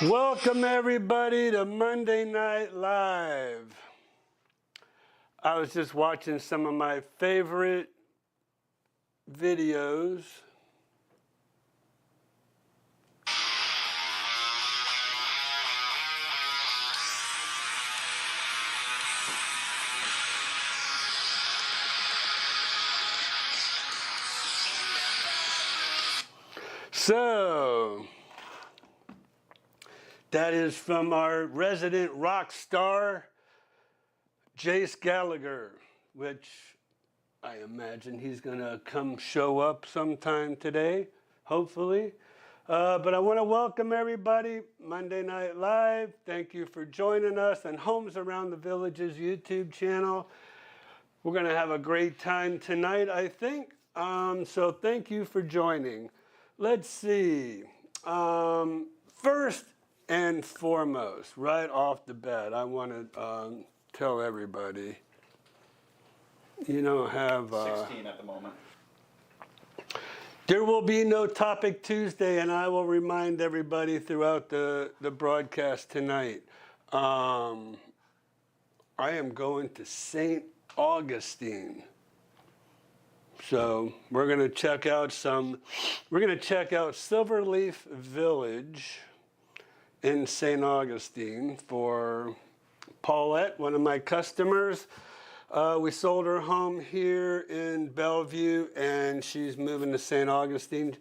Welcome everybody to Monday Night Live. I was just watching some of my favorite videos. So, that is from our resident rock star, Jace Gallagher, which I imagine he's going to come show up sometime today, hopefully. But I want to welcome everybody, Monday Night Live. Thank you for joining us on Homes Around the Village's YouTube channel. We're going to have a great time tonight, I think. So thank you for joining. Let's see. First and foremost, right off the bat, I want to tell everybody, you don't have... 16 at the moment. There will be no Topic Tuesday, and I will remind everybody throughout the broadcast tonight. I am going to St. Augustine. So we're going to check out Silverleaf Village in St. Augustine for Paulette, one of my customers. We sold her home here in Bellevue, and she's moving to St. Augustine.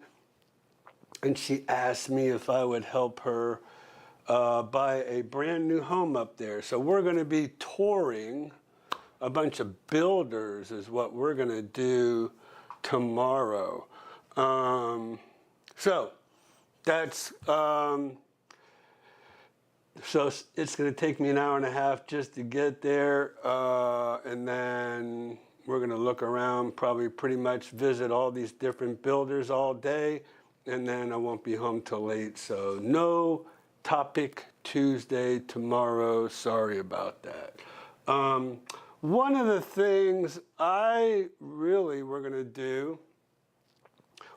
And she asked me if I would help her buy a brand new home up there. So we're going to be touring a bunch of builders is what we're going to do tomorrow. So that's... So it's going to take me an hour and a half just to get there, and then we're going to look around, probably pretty much visit all these different builders all day, and then I won't be home till late. So no Topic Tuesday tomorrow. Sorry about that. One of the things I really were going to do,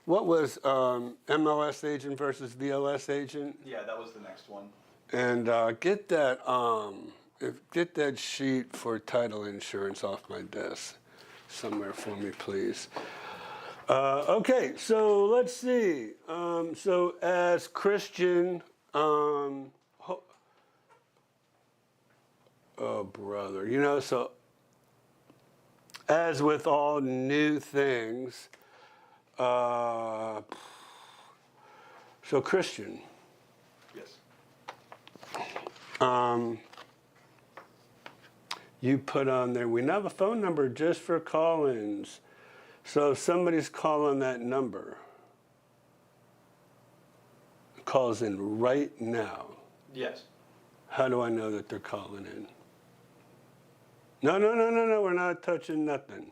what was MLS agent versus VLS agent? Yeah, that was the next one. And get that sheet for title insurance off my desk somewhere for me, please. Okay, so let's see. So as Christian, oh brother, you know, so as with all new things, so Christian. Yes. You put on there, we have a phone number just for call-ins. So if somebody's calling that number, calls in right now. Yes. How do I know that they're calling in? No, we're not touching nothing.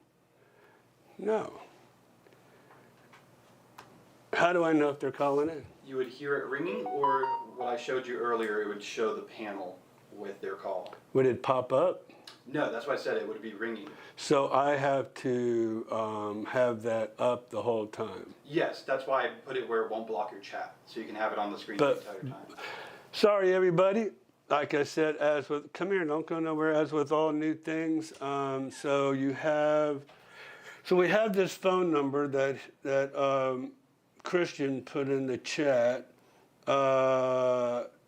No. How do I know if they're calling in? You would hear it ringing, or what I showed you earlier, it would show the panel with their call. Would it pop up? No, that's why I said it would be ringing. So I have to have that up the whole time? Yes, that's why I put it where it won't block your chat, so you can have it on the screen the entire time. Sorry, everybody. Like I said, come here, don't go nowhere. As with all new things, so we have this phone number that Christian put in the chat,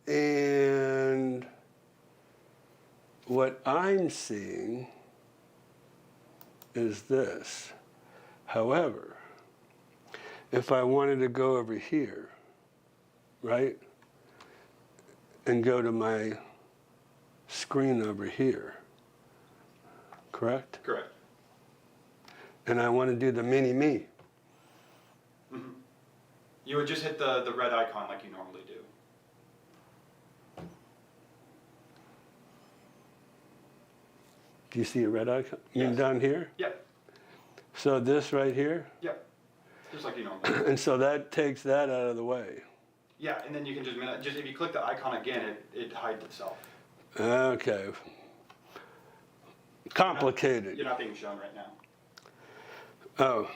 and what I'm seeing is this. However, if I wanted to go over here, right, and go to my screen over here, correct? Correct. And I want to do the mini-me. Mm-hmm. You would just hit the red icon like you normally do. Do you see a red icon? You Yes. mean down here? Yep. So this right here? Yep. Just like you normally do. And so that takes that out of the way. Yeah, and then you can just if you click the icon again, it hides itself. Okay. Complicated. You're not being shown right now. Oh,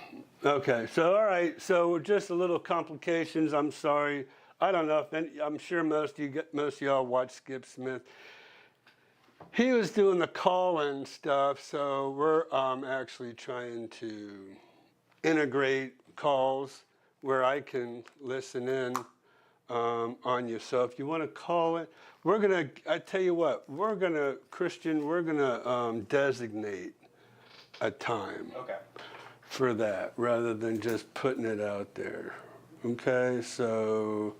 okay. So, all right. So just a little complications. I'm sorry. I don't know if I'm sure most of y'all watch Skip Smith. He was doing the call-in stuff, so we're actually trying to integrate calls where I can listen in on you. So if you want to call it, I tell you what, Christian, we're gonna designate a time Okay. for that rather than just putting it out there. Okay, so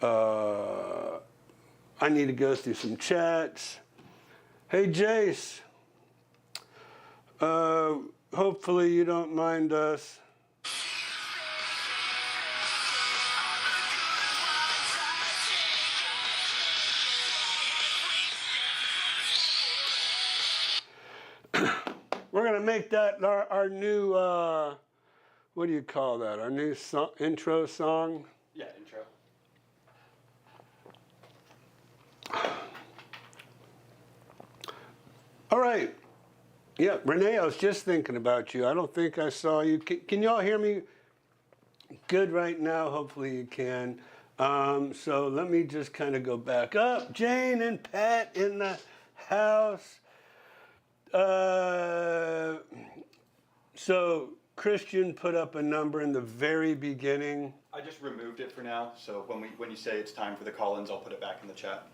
I need to go through some chats. Hey, Jace, hopefully you don't mind us. We're going to make that our new, what do you call that? Our new intro song? Yeah, intro. All right. Yeah, Renee, I was just thinking about you. I don't think I saw you. Can y'all hear me good right now? Hopefully you can. So let me just kind of go back up. Jane and Pat in the house. So Christian put up a number in the very beginning. I just removed it for now, so when you say it's time for the call-ins, I'll put it back in the chat.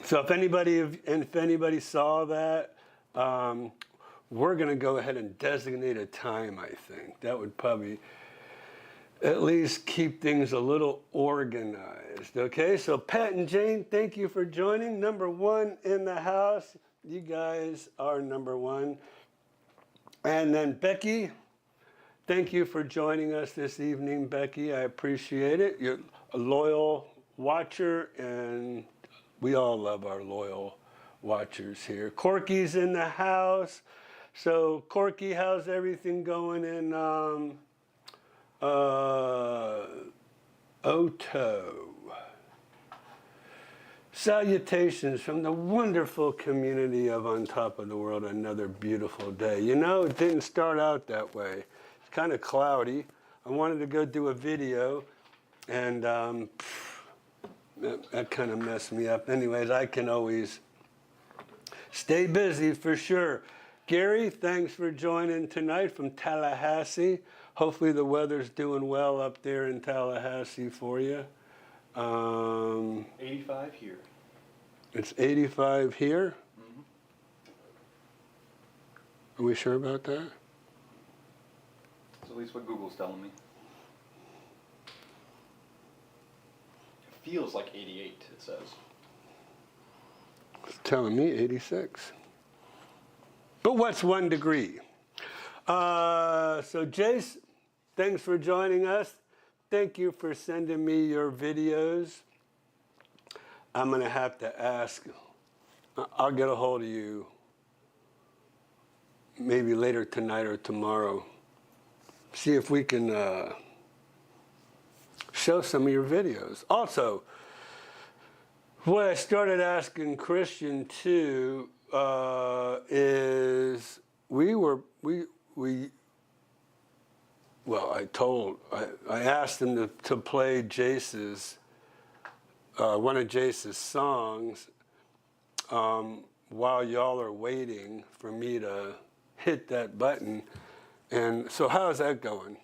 So if anybody saw that, we're going to go ahead and designate a time, I think. That would probably at least keep things a little organized. Okay, so Pat and Jane, thank you for joining. Number one in the house. You guys are number one. And then Becky, thank you for joining us this evening, Becky. I appreciate it. You're a loyal watcher, and we all love our loyal watchers here. Corky's in the house. So Corky, how's everything going in Oto? Salutations from the wonderful community of On Top of the World. Another beautiful day. You know, it didn't start out that way. It's kind of cloudy. I wanted to go do a video, and that kind of messed me up. Anyways, I can always stay busy for sure. Gary, thanks for joining tonight from Tallahassee. Hopefully the weather's doing well up there in Tallahassee for you. 85 here. It's 85 here? Mm-hmm. Are we sure about that? That's at least what Google's telling me. It feels like 88, it says. It's telling me 86. But what's 1 degree? So Jace, thanks for joining us. Thank you for sending me your videos. I'm going to have to ask. I'll get a hold of you maybe later tonight or tomorrow. See if we can show some of your videos. Also, what I started asking Christian too is I asked him to play Jace's one of Jace's songs while y'all are waiting for me to hit that button. And so how's that going?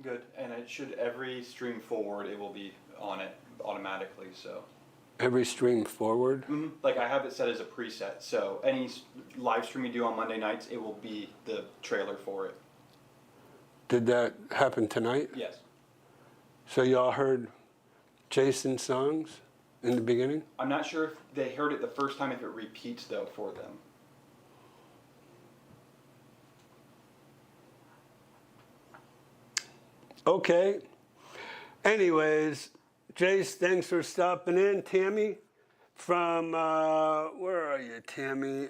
Good, and it should, every stream forward, it will be on it automatically, so. Every stream forward? Mm-hmm. Like I have it set as a preset, so any live stream you do on Monday nights, it will be the trailer for it. Did that happen tonight? Yes. So y'all heard Jason's songs in the beginning? I'm not sure if they heard it the first time, if it repeats though for them. Okay. Anyways, Jace, thanks for stopping in. Tammy from, where are you, Tammy?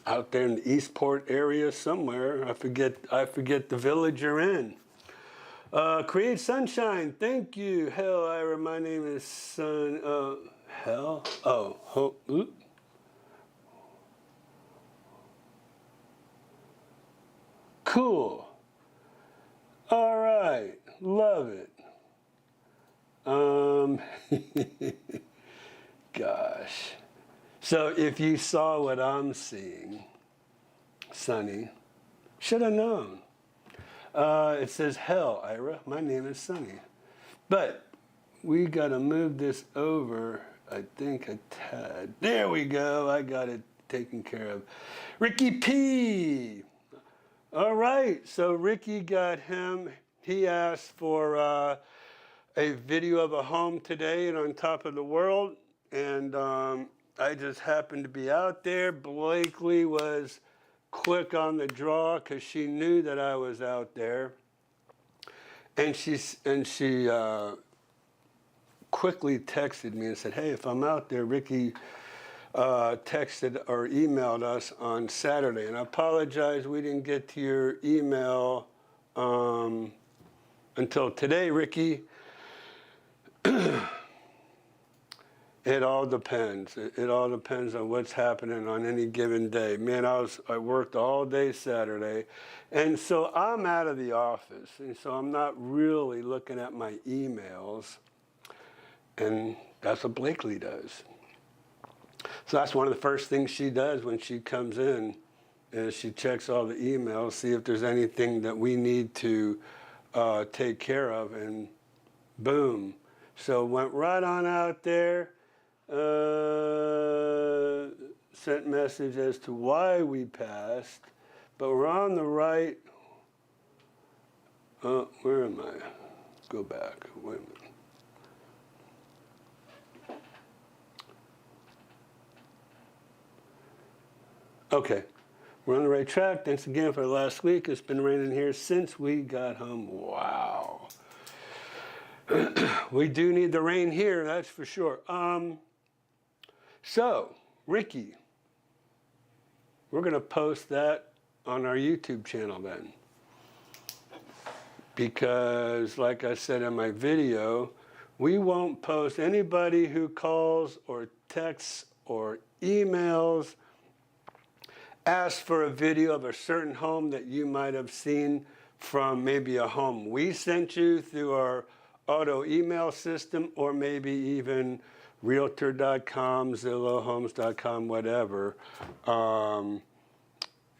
Out there in the Eastport area somewhere. I forget the village you're in. Create Sunshine, thank you. Hell, Ira, my name is Hell? Cool. All right. Love it. Gosh. So if you saw what I'm seeing, Sonny, should have known. It says, hell, Ira, my name is Sonny. But we got to move this over, I think, a tad. There we go. I got it taken care of. Ricky P. All right. So Ricky got him. He asked for a video of a home today and on top of the world. And I just happened to be out there. Blakely was quick on the draw because she knew that I was out there. And she quickly texted me and said, hey, if I'm out there, Ricky texted or emailed us on Saturday. And I apologize, we didn't get to your email until today, Ricky. It all depends. It all depends on what's happening on any given day. Man, I worked all day Saturday, and so I'm out of the office, and so I'm not really looking at my emails, and that's what Blakely does. So that's one of the first things she does when she comes in, is she checks all the emails, see if there's anything that we need to take care of, and boom. So went right on out there. Sent message as to why we passed, but we're on the right. Where am I? Go back. Wait a minute. Okay, we're on the right track. Thanks again for last week. It's been raining here since we got home. Wow. We do need the rain here, that's for sure. So, Ricky, we're going to post that on our YouTube channel then. Because, like I said in my video, we won't post anybody who calls or texts or emails, asks for a video of a certain home that you might have seen from maybe a home we sent you through our auto email system, or maybe even Realtor.com, Zillow, Homes.com, whatever.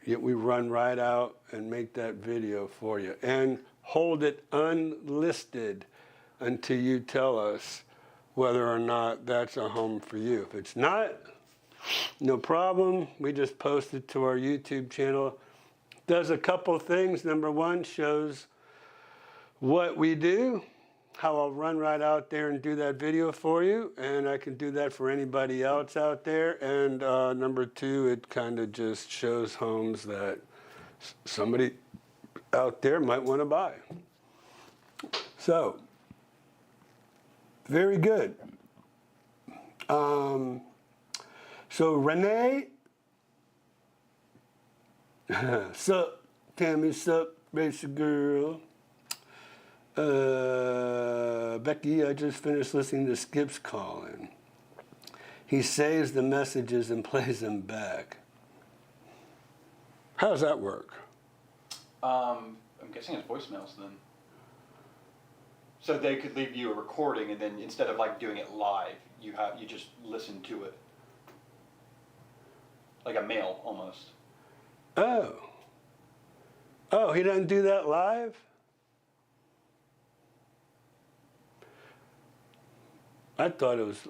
Yet we run right out and make that video for you and hold it unlisted until you tell us whether or not that's a home for you. If it's not, no problem. We just post it to our YouTube channel. Does a couple things. Number one, shows what we do, how I'll run right out there and do that video for you, and I can do that for anybody else out there. And number two, it kind of just shows homes that somebody out there might want to buy. So, very good. So Renee, sup, Tammy, sup, racer girl. Becky, I just finished listening to Skip's calling. He saves the messages and plays them back. How does that work? I'm guessing it's voicemails then. So they could leave you a recording, and then instead of like doing it live, you just listen to it. Like a mail almost. Oh. Oh, he doesn't do that live? I thought it was,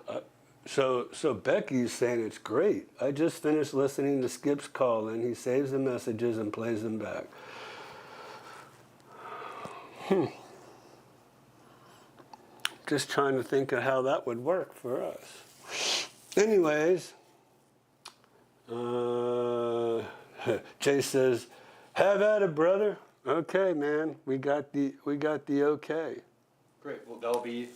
so Becky's saying it's great. I just finished listening to Skip's call and he saves the messages and plays them back. Just trying to think of how that would work for us. Anyways, Jay says, have at it, brother. Okay, man, we got the okay. Great, well that'll be,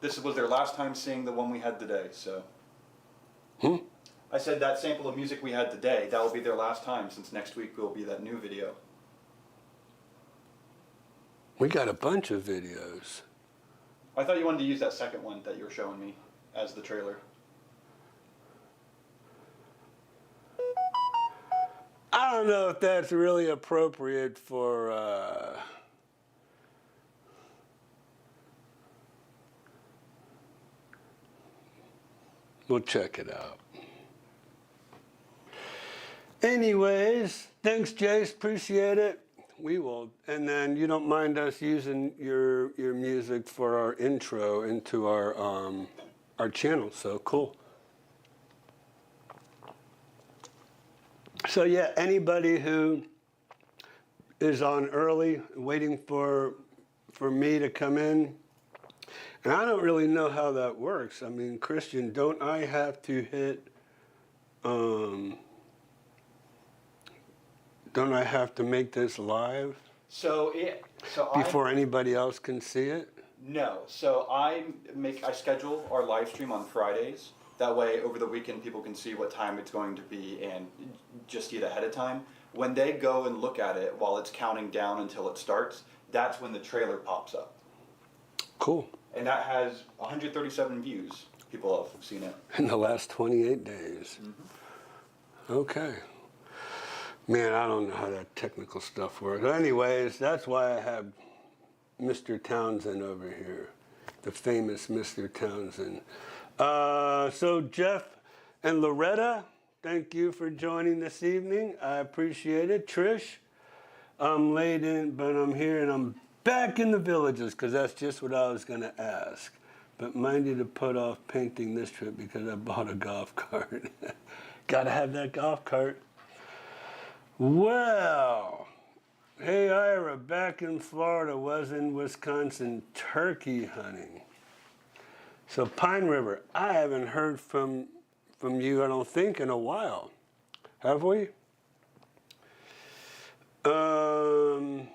this was their last time seeing the one we had today, so. I said that sample of music we had today, that will be their last time, since next week will be that new video. We got a bunch of videos. I thought you wanted to use that second one that you were showing me as the trailer. I don't know if that's really appropriate for, we'll check it out. Anyways, thanks, Jace. Appreciate it. We will. And then you don't mind us using your music for our intro into our channel. So cool. So yeah, anybody who is on early, waiting for me to come in, and I don't really know how that works. I mean, Christian, don't I have to hit? Don't I have to make this live before anybody else can see it? No. So I schedule our live stream on Fridays. That way, over the weekend, people can see what time it's going to be and just see it ahead of time. When they go and look at it while it's counting down until it starts, that's when the trailer pops up. Cool. And that has 137 views. People have seen it. In the last 28 days. Mm-hmm. Okay. Man, I don't know how that technical stuff works. Anyways, that's why I have Mr. Townsend over here, the famous Mr. Townsend. So Jeff and Loretta, thank you for joining this evening. I appreciate it. Trish, I'm late in, but I'm here and I'm back in the villages because that's just what I was going to ask. But mind you to put off painting this trip because I bought a golf cart. Got to have that golf cart. Well, hey Ira, back in Florida, was in Wisconsin turkey hunting. So Pine River, I haven't heard from you, I don't think, in a while. Have we? I've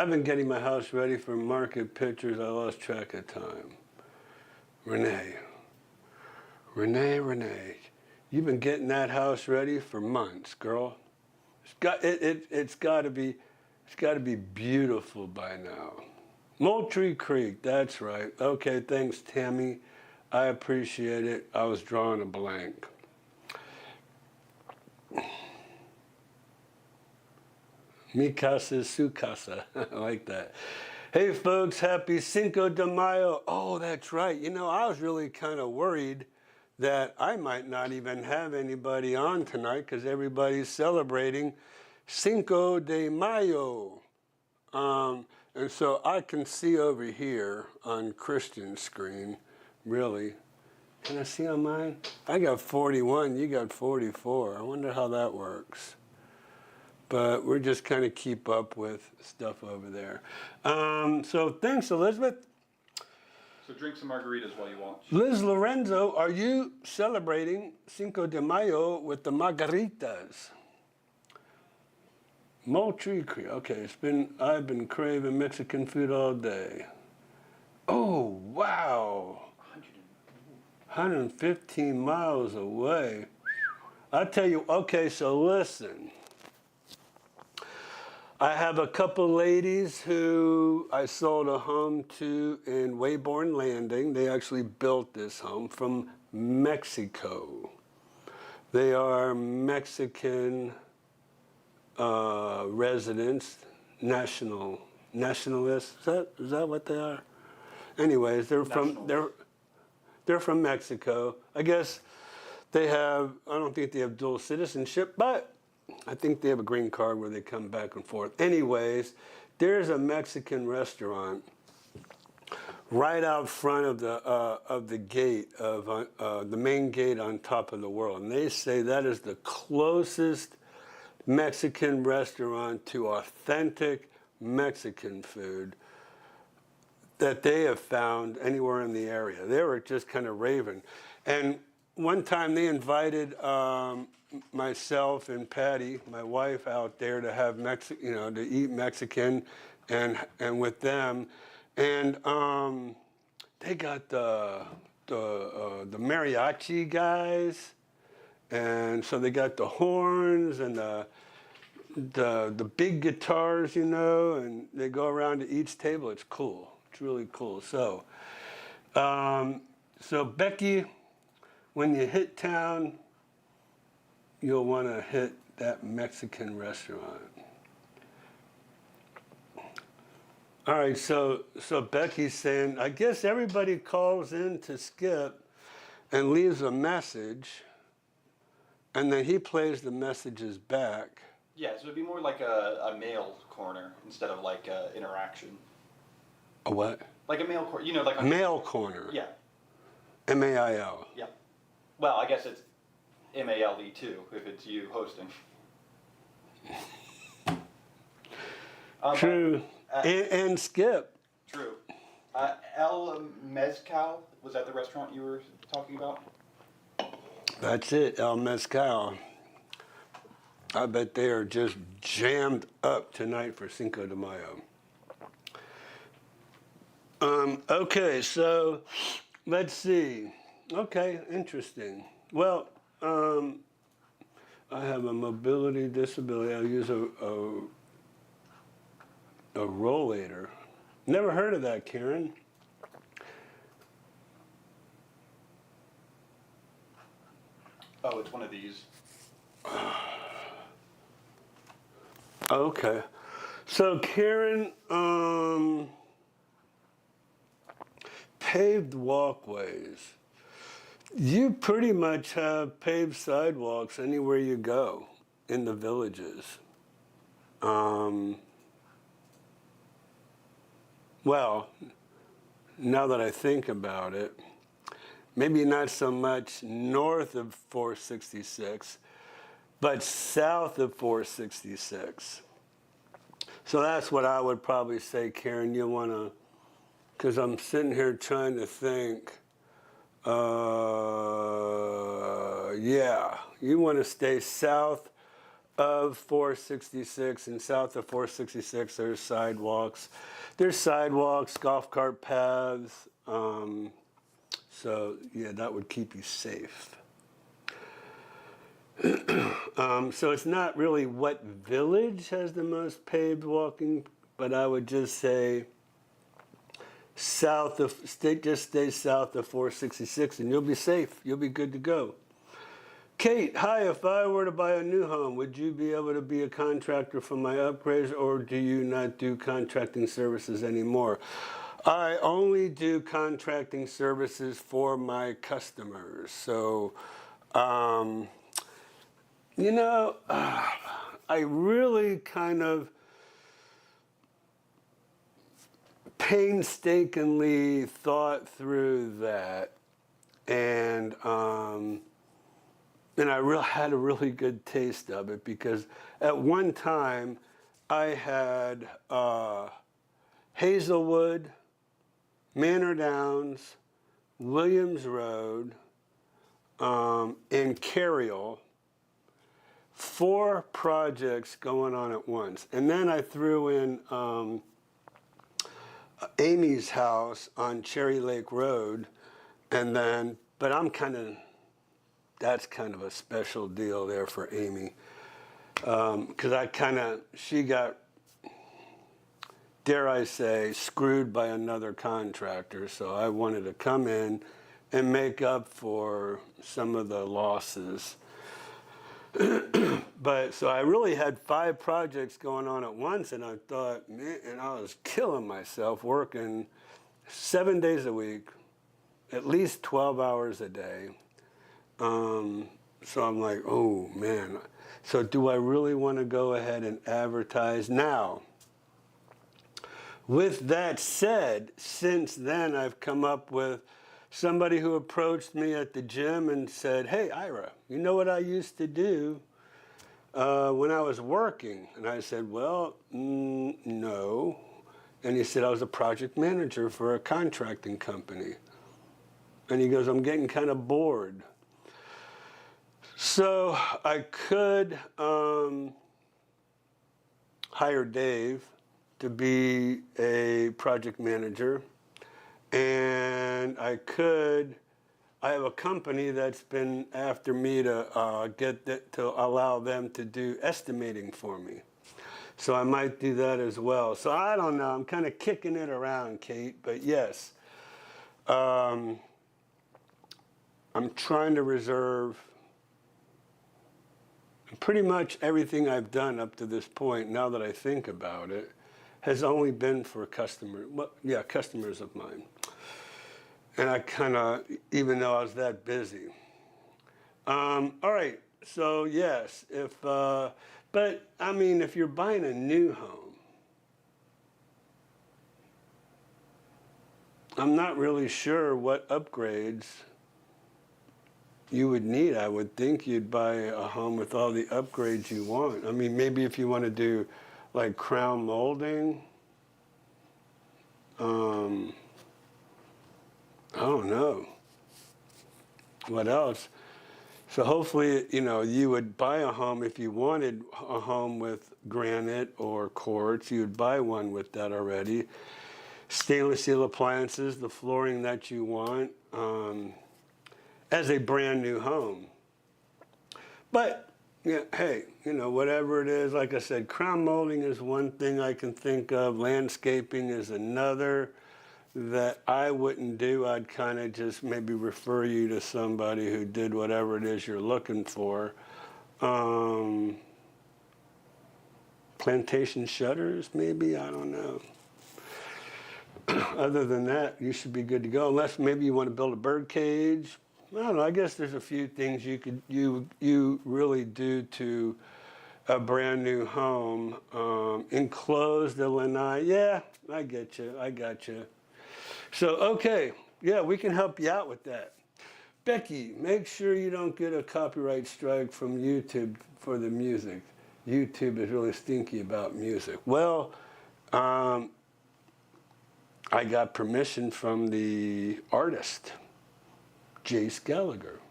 been getting my house ready for market pictures. I lost track of time. Renee, you've been getting that house ready for months, girl. It's got to be beautiful by now. Moultrie Creek, that's right. Okay, thanks, Tammy. I appreciate it. I was drawing a blank. Mi casa, su casa. I like that. Hey, folks, happy Cinco de Mayo. Oh, that's right. You know, I was really kind of worried that I might not even have anybody on tonight because everybody's celebrating Cinco de Mayo. And so I can see over here on Christian's screen, really. Can I see on mine? I got 41, you got 44. I wonder how that works. But we're just kind of keep up with stuff over there. So thanks, Elizabeth. So drink some margaritas while you watch. Liz Lorenzo, are you celebrating Cinco de Mayo with the margaritas? Moultrie Creek. Okay, I've been craving Mexican food all day. Oh, wow. 115 miles away. I tell you, okay, so listen. I have a couple ladies who I sold a home to in Wayborn Landing. They actually built this home from Mexico. They are Mexican residents, nationalists. Is that what they are? Anyways, they're from Mexico. I guess they have. I don't think they have dual citizenship, but I think they have a green card where they come back and forth. Anyways, there's a Mexican restaurant right out front of the gate of the main gate on top of the world, and they say that is the closest Mexican restaurant to authentic Mexican food that they have found anywhere in the area. They were just kind of raving. And one time they invited myself and Patty, my wife, out there to have to eat Mexican and with them. And they got the mariachi guys. And so they got the horns and the big guitars, and they go around to each table. It's cool. It's really cool. So, so Becky, when you hit town, you'll want to hit that Mexican restaurant. All right, so Becky's saying, I guess everybody calls in to Skip and leaves a message, and then he plays the messages back. Yeah, so it'd be more like a mail corner instead of like interaction. A what? Like a mail corner, you know, like a Mail corner. Yeah. M-A-I-L. Yeah. Well, I guess it's M-A-L-E too, if it's you hosting. True. And Skip. True. El Mezcal, was that the restaurant you were talking about? That's it, El Mezcal. I bet they are just jammed up tonight for Cinco de Mayo. Okay, so let's see. Okay, interesting. Well, I have a mobility disability. I'll use a rollator. Never heard of that, Karen. Oh, it's one of these. Okay. So Karen, paved walkways. You pretty much have paved sidewalks anywhere you go in the villages. Well, now that I think about it, maybe not so much north of 466, but south of 466. So that's what I would probably say, Karen. You want to, because I'm sitting here trying to think. Yeah, you want to stay south of 466, and south of 466 there's sidewalks. There's sidewalks, golf cart paths. So yeah, that would keep you safe. So it's not really what village has the most paved walking, but I would just say just stay south of 466 and you'll be safe. You'll be good to go. Kate, hi, if I were to buy a new home, would you be able to be a contractor for my upgrades, or do you not do contracting services anymore? I only do contracting services for my customers. So, you know, I really kind of painstakingly thought through that, and I had a really good taste of it, because at one time I had Hazelwood, Manor Downs, Williams Road, and Cariel, 4 projects going on at once. And then I threw in Amy's house on Cherry Lake Road, and then, but that's kind of a special deal there for Amy, because she got, dare I say, screwed by another contractor, so I wanted to come in and make up for some of the losses. But so I really had 5 projects going on at once, and I thought, man, and I was killing myself working 7 days a week, at least 12 hours a day. So I'm like, oh man. So do I really want to go ahead and advertise now? With that said, since then I've come up with somebody who approached me at the gym and said, hey, Ira, you know what I used to do when I was working? And I said, well, no. And he said, I was a project manager for a contracting company. And he goes, I'm getting kind of bored. So I could hire Dave to be a project manager, and I have a company that's been after me to to allow them to do estimating for me. So I might do that as well. So I don't know, I'm kind of kicking it around, Kate, but yes. I'm trying to reserve pretty much everything I've done up to this point, now that I think about it, has only been for customers of mine. And I kind of, even though I was that busy. All right, so yes, but I mean, if you're buying a new home, I'm not really sure what upgrades you would need. I would think you'd buy a home with all the upgrades you want. I mean, maybe if you want to do like crown molding, I don't know. What else? So hopefully, you would buy a home if you wanted a home with granite or quartz, you would buy one with that already. Stainless steel appliances, the flooring that you want, as a brand new home. But, yeah, hey, whatever it is, like I said, crown molding is one thing I can think of. Landscaping is another that I wouldn't do. I'd kind of just maybe refer you to somebody who did whatever it is you're looking for. Plantation shutters, maybe, I don't know. Other than that, you should be good to go, unless maybe you want to build a bird cage. I don't know, I guess there's a few things you really do to a brand new home. Enclosed the lanai, yeah, I get you. So, okay, yeah, we can help you out with that. Becky, make sure you don't get a copyright strike from YouTube for the music. YouTube is really stinky about music. Well, I got permission from the artist, Jace Gallagher.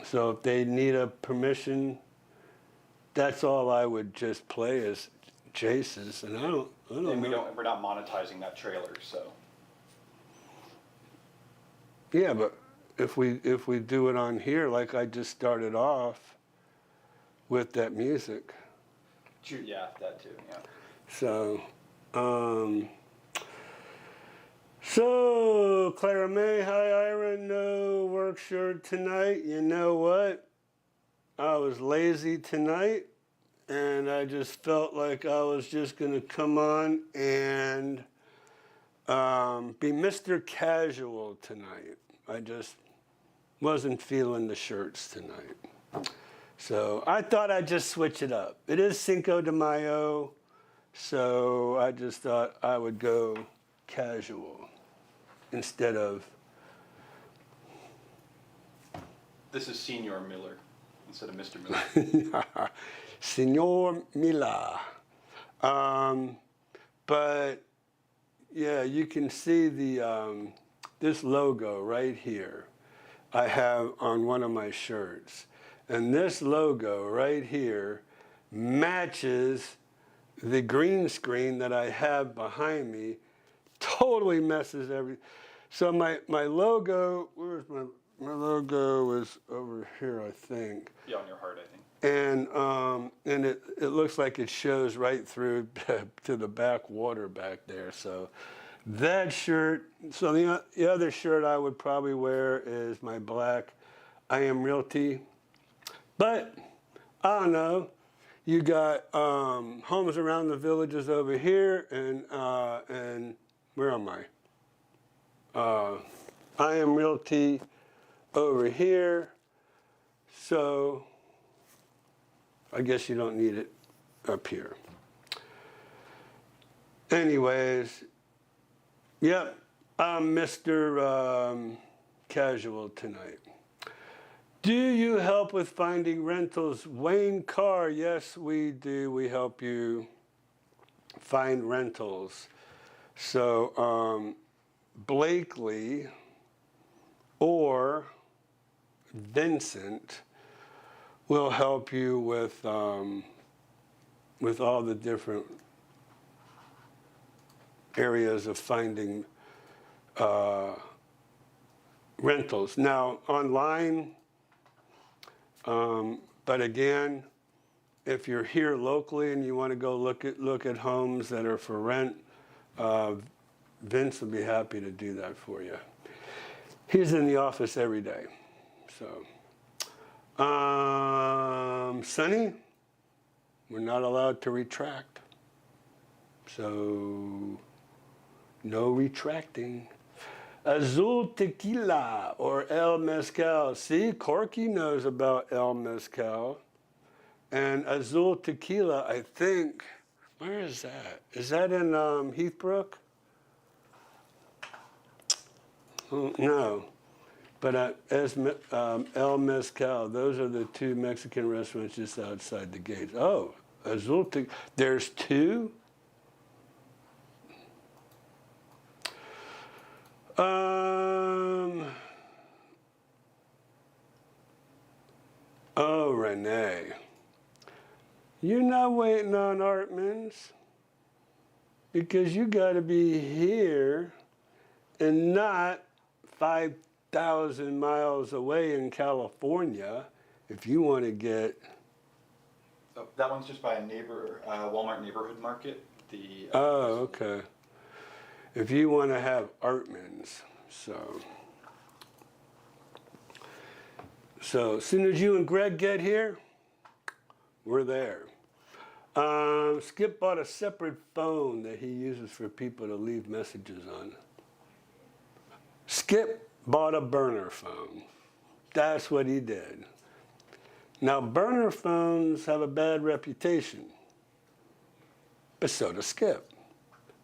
So if they need a permission, that's all I would just play is Jace's, and I don't know. We're not monetizing that trailer, so. Yeah, but if we do it on here, like I just started off with that music. Yeah, that too, yeah. So, Clara May, hi Ira, no work shirt tonight. You know what? I was lazy tonight, and I just felt like I was just going to come on and be Mr. Casual tonight. I just wasn't feeling the shirts tonight. So I thought I'd just switch it up. It is Cinco de Mayo, so I just thought I would go casual instead of... This is Senior Miller instead of Mr. Miller. Senor Mila. But yeah, you can see the this logo right here I have on one of my shirts. And this logo right here matches the green screen that I have behind me. Totally messes everything. So my logo, where's my logo is over here, I think. Yeah, on your heart, I think. And it looks like it shows right through to the back water back there. So that shirt, so the other shirt I would probably wear is my black IM Realty. But I don't know. You got homes around the villages over here, and where am I? IM Realty over here. So I guess you don't need it up here. Anyways, yep, I'm Mr. Casual tonight. Do you help with finding rentals? Wayne Carr, yes, we do. We help you find rentals. So Blakely or Vincent will help you with all the different areas of finding rentals. Now, online, but again, if you're here locally and you want to go look at homes that are for rent, Vince will be happy to do that for you. He's in the office every day. So, Sonny, we're not allowed to retract. So, no retracting. Azul Tequila or El Mezcal. See, Corky knows about El Mezcal. And Azul Tequila, I think, where is that? Is that in Heathbrook? No. But El Mezcal, those are the two Mexican restaurants just outside the gates. Oh, Azul Tequila. There's two? Oh, Renee. You're not waiting on Artman's because you got to be here and not 5,000 miles away in California if you want to get. Oh, that one's just by a Walmart neighborhood market. Oh, okay. If you want to have Artman's, so as soon as you and Greg get here, we're there. Skip bought a separate phone that he uses for people to leave messages on. Skip bought a burner phone. That's what he did. Now, burner phones have a bad reputation, but so does Skip.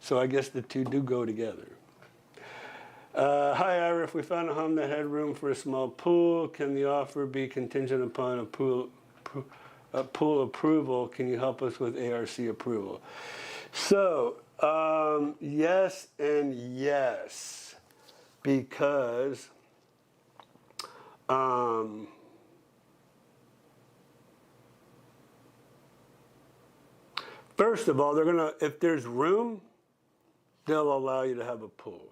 So I guess the two do go together. Hi, Ira. If we found a home that had room for a small pool, can the offer be contingent upon a pool approval? Can you help us with ARC approval? So, yes and yes, because first of all, if there's room, they'll allow you to have a pool.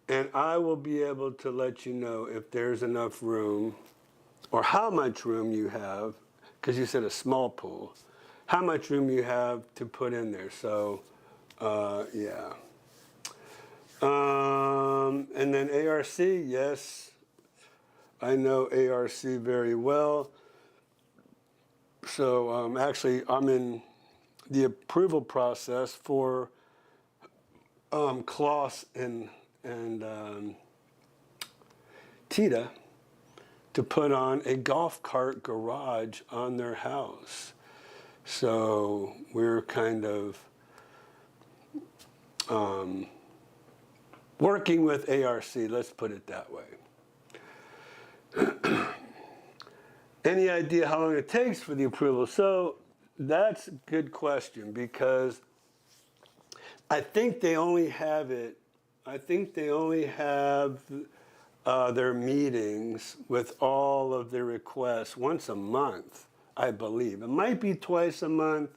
And I will be able to let you know if there's enough room or how much room you have, because you said a small pool, how much room you have to put in there. So, yeah. And then ARC, yes, I know ARC very well. So actually, I'm in the approval process for Klaus and Tita to put on a golf cart garage on their house. So we're kind of working with ARC, let's put it that way. Any idea how long it takes for the approval? So that's a good question because I think they only have their meetings with all of their requests once a month, I believe. It might be twice a month,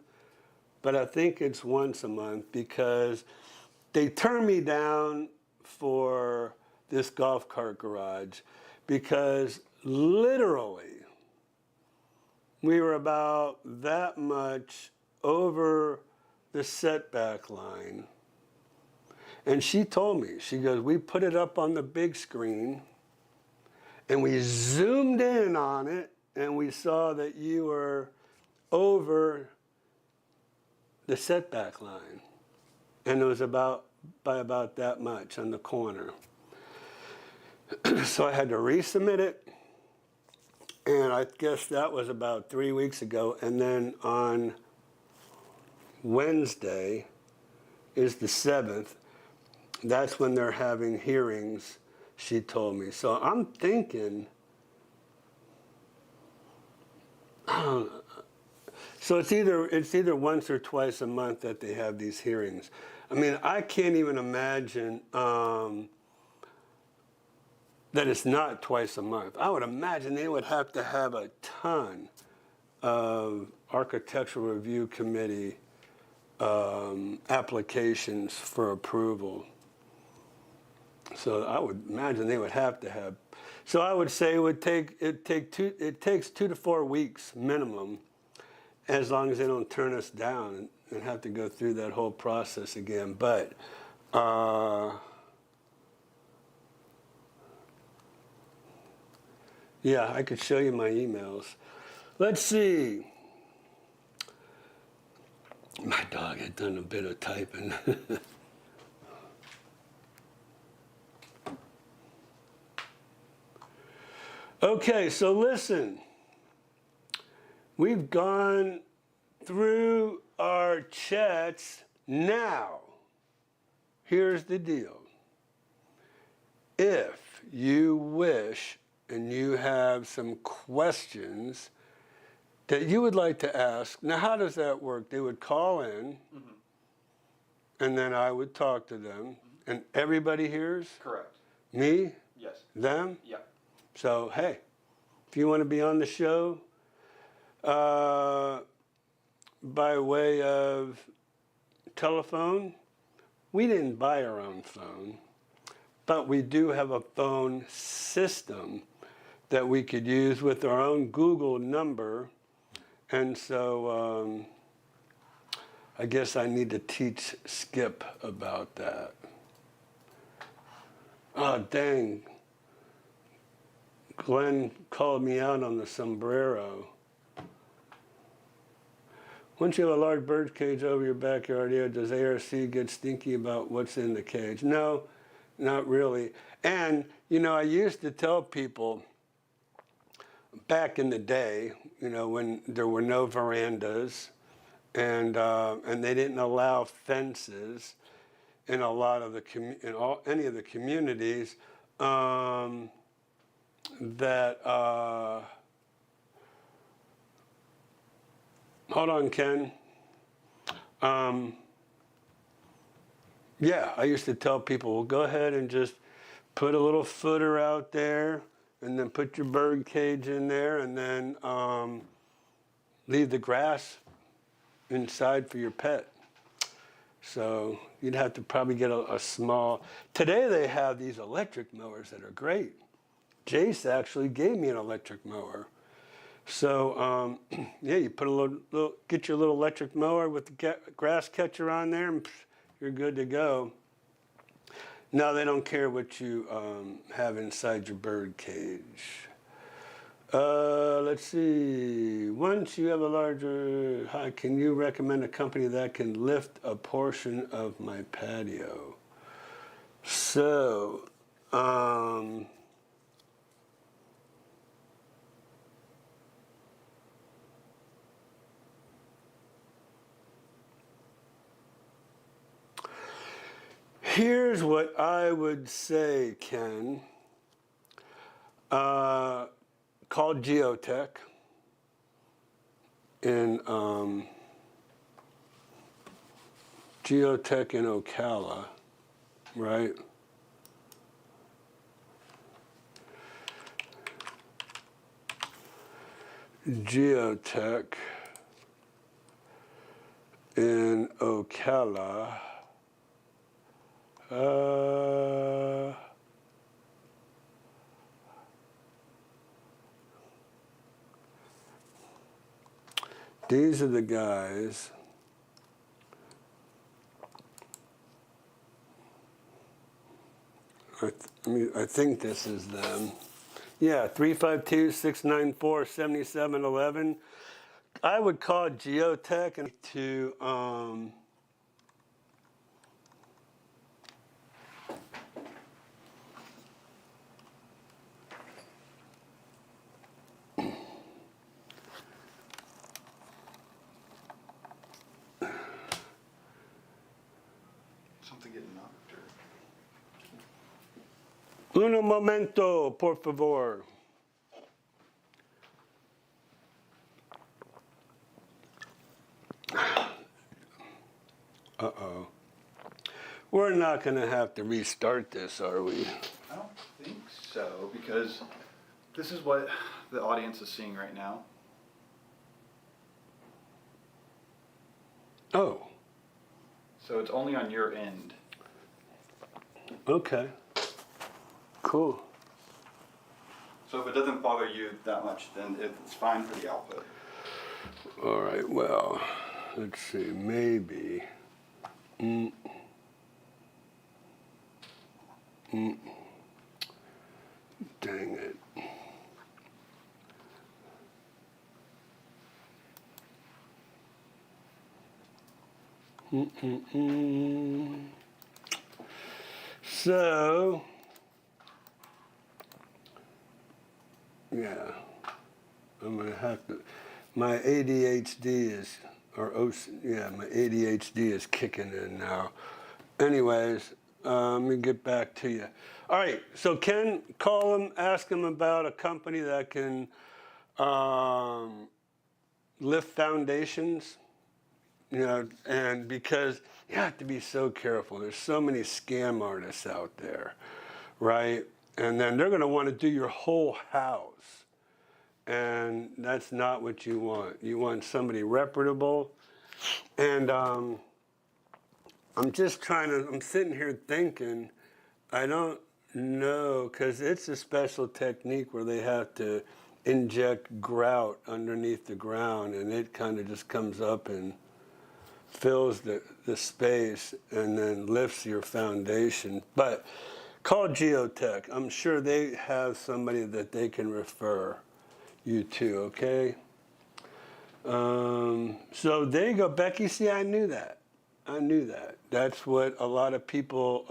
but I think it's once a month because they turned me down for this golf cart garage because literally we were about that much over the setback line. And she told me, she goes, we put it up on the big screen and we zoomed in on it and we saw that you were over the setback line. And it was by about that much on the corner. So I had to resubmit it. And I guess that was about 3 weeks ago. And then on Wednesday is the 7th. That's when they're having hearings, she told me. So I'm thinking, so it's either once or twice a month that they have these hearings. I mean, I can't even imagine that it's not twice a month. I would imagine they would have to have a ton of architectural review committee applications for approval. So I would imagine they would have to have. So I would say it takes 2 to 4 weeks minimum, as long as they don't turn us down and have to go through that whole process again. But Yeah, I could show you my emails. Let's see. My dog had done a bit of typing. Okay, so listen. We've gone through our chats. Now, here's the deal. If you wish and you have some questions that you would like to ask, now how does that work? They would call in, and then I would talk to them, and everybody hears? Correct. Me? Yes. Them? Yeah. So, hey, if you want to be on the show by way of telephone, we didn't buy our own phone, but we do have a phone system that we could use with our own Google number. And so I guess I need to teach Skip about that. Oh, dang. Glenn called me out on the sombrero. Once you have a large bird cage over your backyard area, does ARC get stinky about what's in the cage? No, not really. And, you know, I used to tell people back in the day, you know, when there were no verandas and they didn't allow fences in a lot of the any of the communities, that hold on, Ken. Yeah, I used to tell people, well, go ahead and just put a little footer out there, and then put your bird cage in there, and then leave the grass inside for your pet. So you'd have to probably get a small. Today they have these electric mowers that are great. Jace actually gave me an electric mower. So yeah, you put a little, get your little electric mower with the grass catcher on there, and you're good to go. No, they don't care what you have inside your bird cage. Let's see. Once you have a larger, can you recommend a company that can lift a portion of my patio? So, here's what I would say, Ken. Called Geotech in Ocala, right? Geotech in Ocala. These are the guys. I think this is them. Yeah, 352-694-7711. I would call Geotech and to Something getting knocked or... uno momento, por favor. Uh-oh. We're not going to have to restart this, are we? I don't think so, because this is what the audience is seeing right now. Oh. So it's only on your end. Okay. Cool. So if it doesn't bother you that much, then it's fine for the output. All right, well, let's see, maybe. Dang it. So, yeah, I'm gonna have to. My ADHD is, my ADHD is kicking in now. Anyways, let me get back to you. All right, so Ken, call him, ask him about a company that can lift foundations. And because you have to be so careful. There's so many scam artists out there, right? And then they're going to want to do your whole house. And that's not what you want. You want somebody reputable. And I'm sitting here thinking, I don't know, because it's a special technique where they have to inject grout underneath the ground, and it kind of just comes up and fills the space and then lifts your foundation. But call Geotech. I'm sure they have somebody that they can refer you to, okay? So there you go, Becky. See, I knew that. That's what a lot of people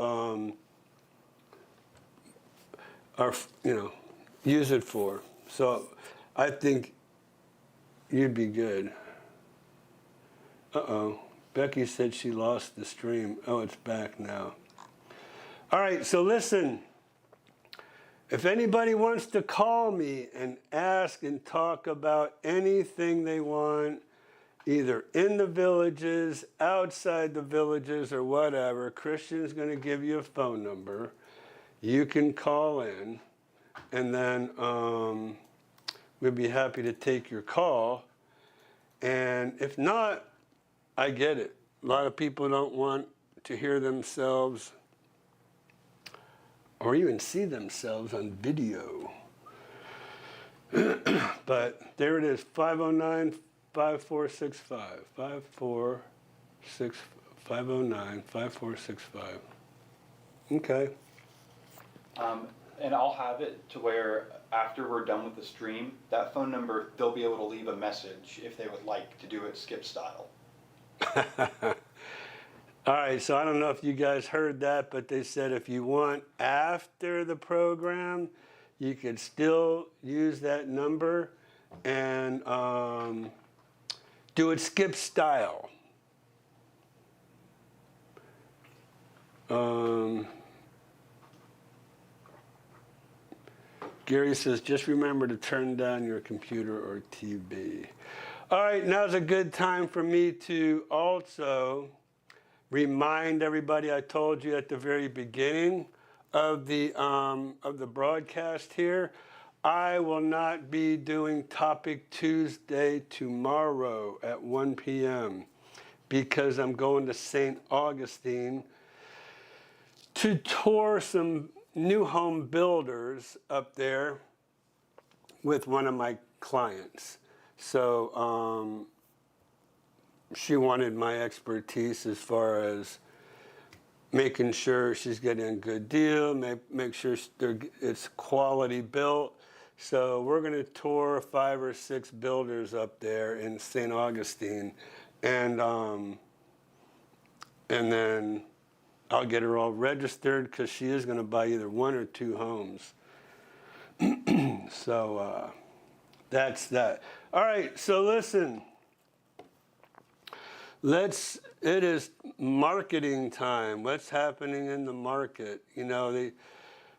are, use it for. So I think you'd be good. Uh-oh. Becky said she lost the stream. Oh, it's back now. All right, so listen. If anybody wants to call me and ask and talk about anything they want, either in the villages, outside the villages, or whatever, Christian's going to give you a phone number. You can call in, and then we'd be happy to take your call. And if not, I get it. A lot of people don't want to hear themselves or even see themselves on video. But there it is, 509-5465. 509-5465. Okay. And I'll have it to where after we're done with the stream, that phone number, they'll be able to leave a message if they would like to do it skip style. All right, so I don't know if you guys heard that, but they said if you want after the program, you could still use that number and do it skip style. Gary says, just remember to turn down your computer or TV. All right, now's a good time for me to also remind everybody, I told you at the very beginning of the broadcast here, I will not be doing Topic Tuesday tomorrow at 1 p.m. because I'm going to St. Augustine to tour some new home builders up there with one of my clients. So she wanted my expertise as far as making sure she's getting a good deal, make sure it's quality built. So we're going to tour 5 or 6 builders up there in St. Augustine, and then I'll get her all registered because she is going to buy either 1 or 2 homes. So that's that. All right, so listen. It is marketing time. What's happening in the market?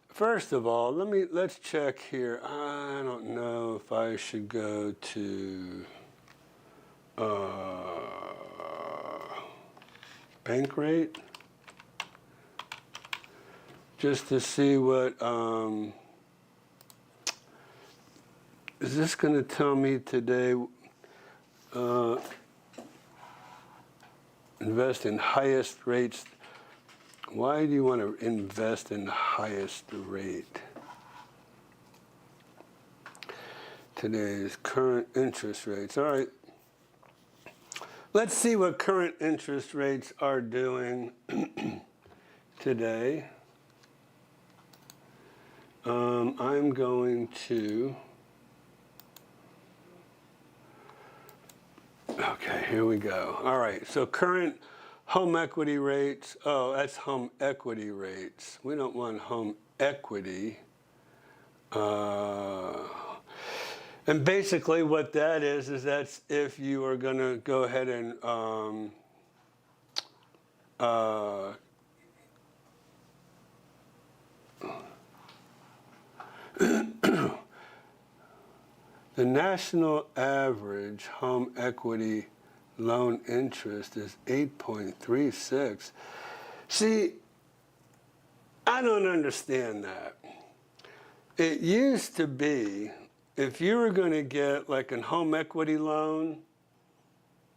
First of all, let's check here. I don't know if I should go to bank rate just to see what is this going to tell me today. Invest in highest rates. Why do you want to invest in the highest rate? Today's current interest rates. All right. Let's see what current interest rates are doing today. I'm going to. Okay, here we go. All right, so current Home equity rates. Oh, that's home equity rates. We don't want home equity. And basically what that is that's if you are going to go ahead and the national average home equity loan interest is 8.36. See, I don't understand that. It used to be, if you were going to get like a home equity loan,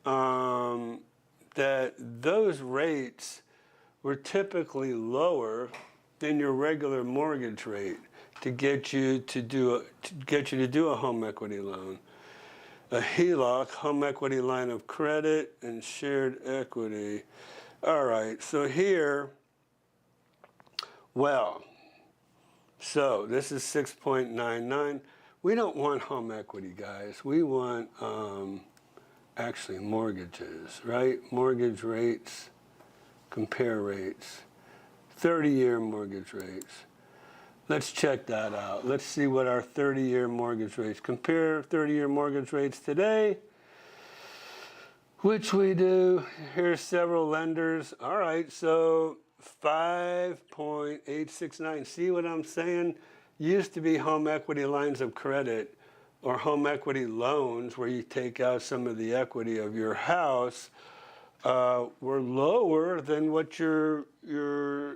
that those rates were typically lower than your regular mortgage rate to get you to do a home equity loan. A HELOC, home equity line of credit, and shared equity. All right, so here, well, so this is 6.99. We don't want home equity, guys. We want actually mortgages, right? Mortgage rates, compare rates, 30-year mortgage rates. Let's check that out. Let's see what our 30-year mortgage rates. Compare 30-year mortgage rates today, which we do. Here's several lenders. All right, so 5.869. See what I'm saying? Used to be home equity lines of credit or home equity loans where you take out some of the equity of your house were lower than what your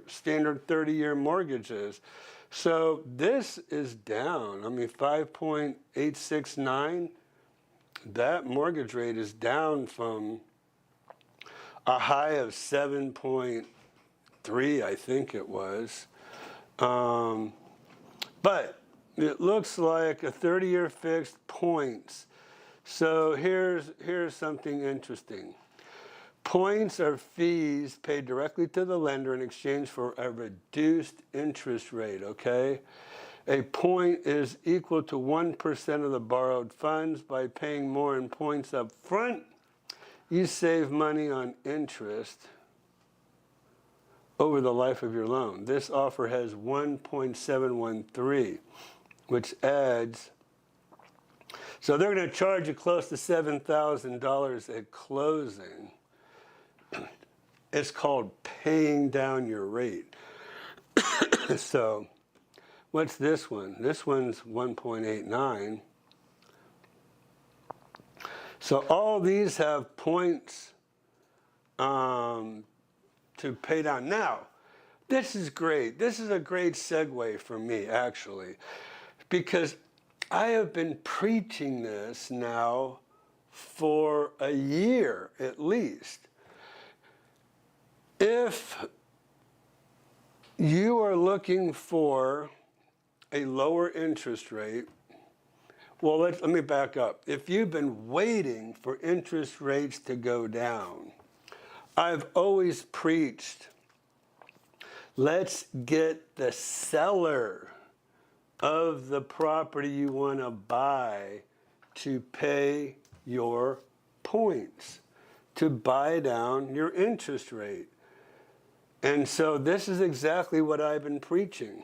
standard 30-year mortgage is. So this is down. I mean, 5.869, that mortgage rate is down from a high of 7.3, I think it was. But it looks like a 30-year fixed points. So here's something interesting. Points are fees paid directly to the lender in exchange for a reduced interest rate, okay? A point is equal to 1% of the borrowed funds. By paying more in points up front, you save money on interest over the life of your loan. This offer has 1.713, which adds, so they're going to charge you close to $7,000 at closing. It's called paying down your rate. So what's this one? This one's 1.89. So all these have points to pay down. Now, this is great. This is a great segue for me, actually, because I have been preaching this now for a year at least. If you are looking for a lower interest rate, well, let me back up. If you've been waiting for interest rates to go down, I've always preached, let's get the seller of the property you want to buy to pay your points, to buy down your interest rate. And so this is exactly what I've been preaching.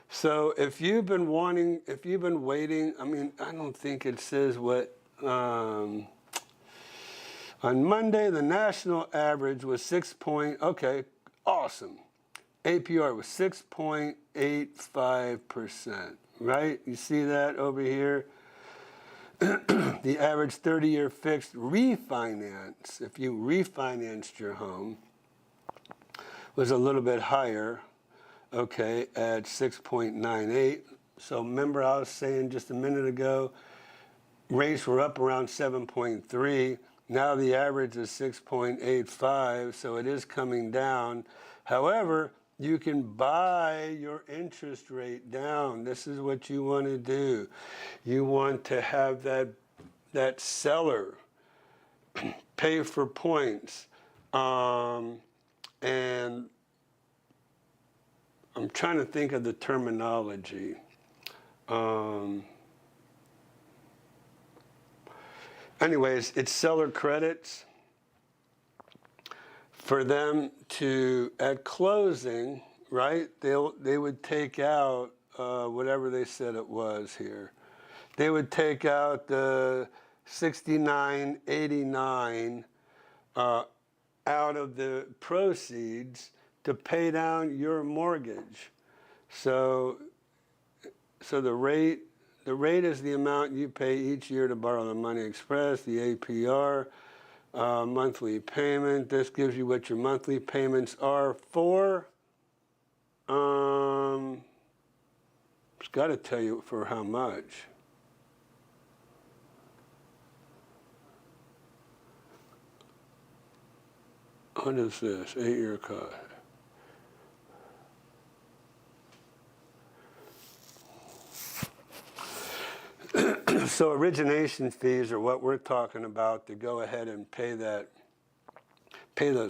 So if you've been waiting, I mean, I don't think it says what, on Monday, the national average was okay, awesome. APR was 6.85%, right? You see that over here? The average 30-year fixed refinance, if you refinanced your home, was a little bit higher, okay, at 6.98. So remember I was saying just a minute ago, rates were up around 7.3. Now the average is 6.85, so it is coming down. However, you can buy your interest rate down. This is what you want to do. You want to have that seller pay for points. And I'm trying to think of the terminology. Anyways, it's seller credits for them to, at closing, right, they would take out whatever they said it was here. They would take out the 69.89 out of the proceeds to pay down your mortgage. So the rate is the amount you pay each year to borrow the money express, the APR, monthly payment. This gives you what your monthly payments are for. It's got to tell you for how much. What is this? 8-year cost. So origination fees are what we're talking about to go ahead and pay those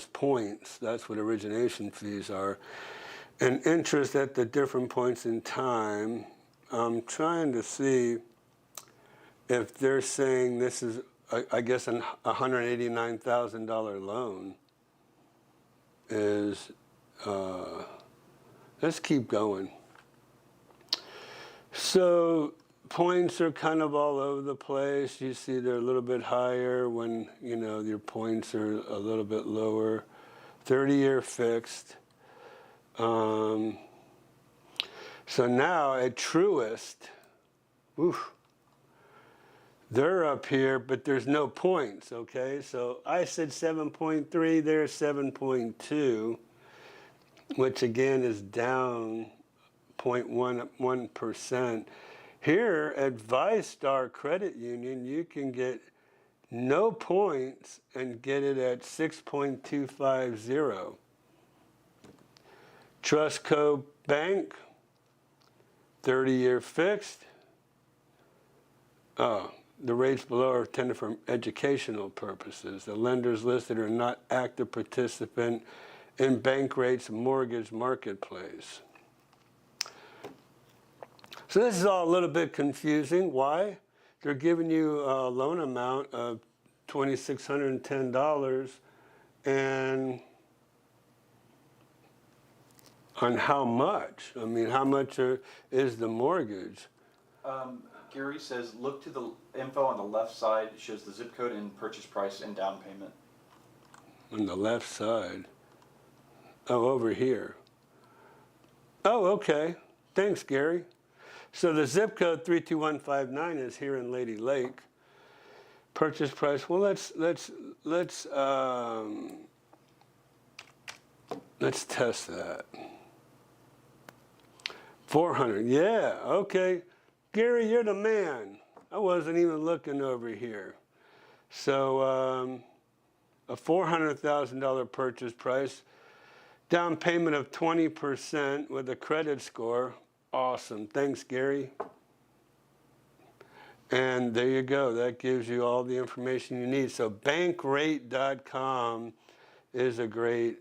points. That's what origination fees are. And interest at the different points in time. I'm trying to see if they're saying this is, I guess, a $189,000 loan is, let's keep going. So points are kind of all over the place. You see they're a little bit higher when, you know, your points are a little bit lower. 30-year fixed. So now at Truist, oof, they're up here, but there's no points, okay? So I said 7.3, they're 7.2, which again is down 0.11%. Here at ViStar Credit Union, you can get no points and get it at 6.250. Trustco Bank, 30-year fixed. The rates below are intended for educational purposes. The lenders listed are not active participant in bank rates mortgage marketplace. So this is all a little bit confusing. Why? They're giving you a loan amount of $2,610 and on how much? I mean, how much is the mortgage? Gary says, look to the info on the left side. It shows the zip code and purchase price and down payment. On the left side. Oh, over here. Oh, okay. Thanks, Gary. So the zip code 32159 is here in Lady Lake. Purchase price. Well, let's test that. 400. Yeah. Okay. Gary, you're the man. I wasn't even looking over here. So a $400,000 purchase price, down payment of 20% with a credit score. Awesome. Thanks, Gary. And there you go. That gives you all the information you need. So bankrate.com is a great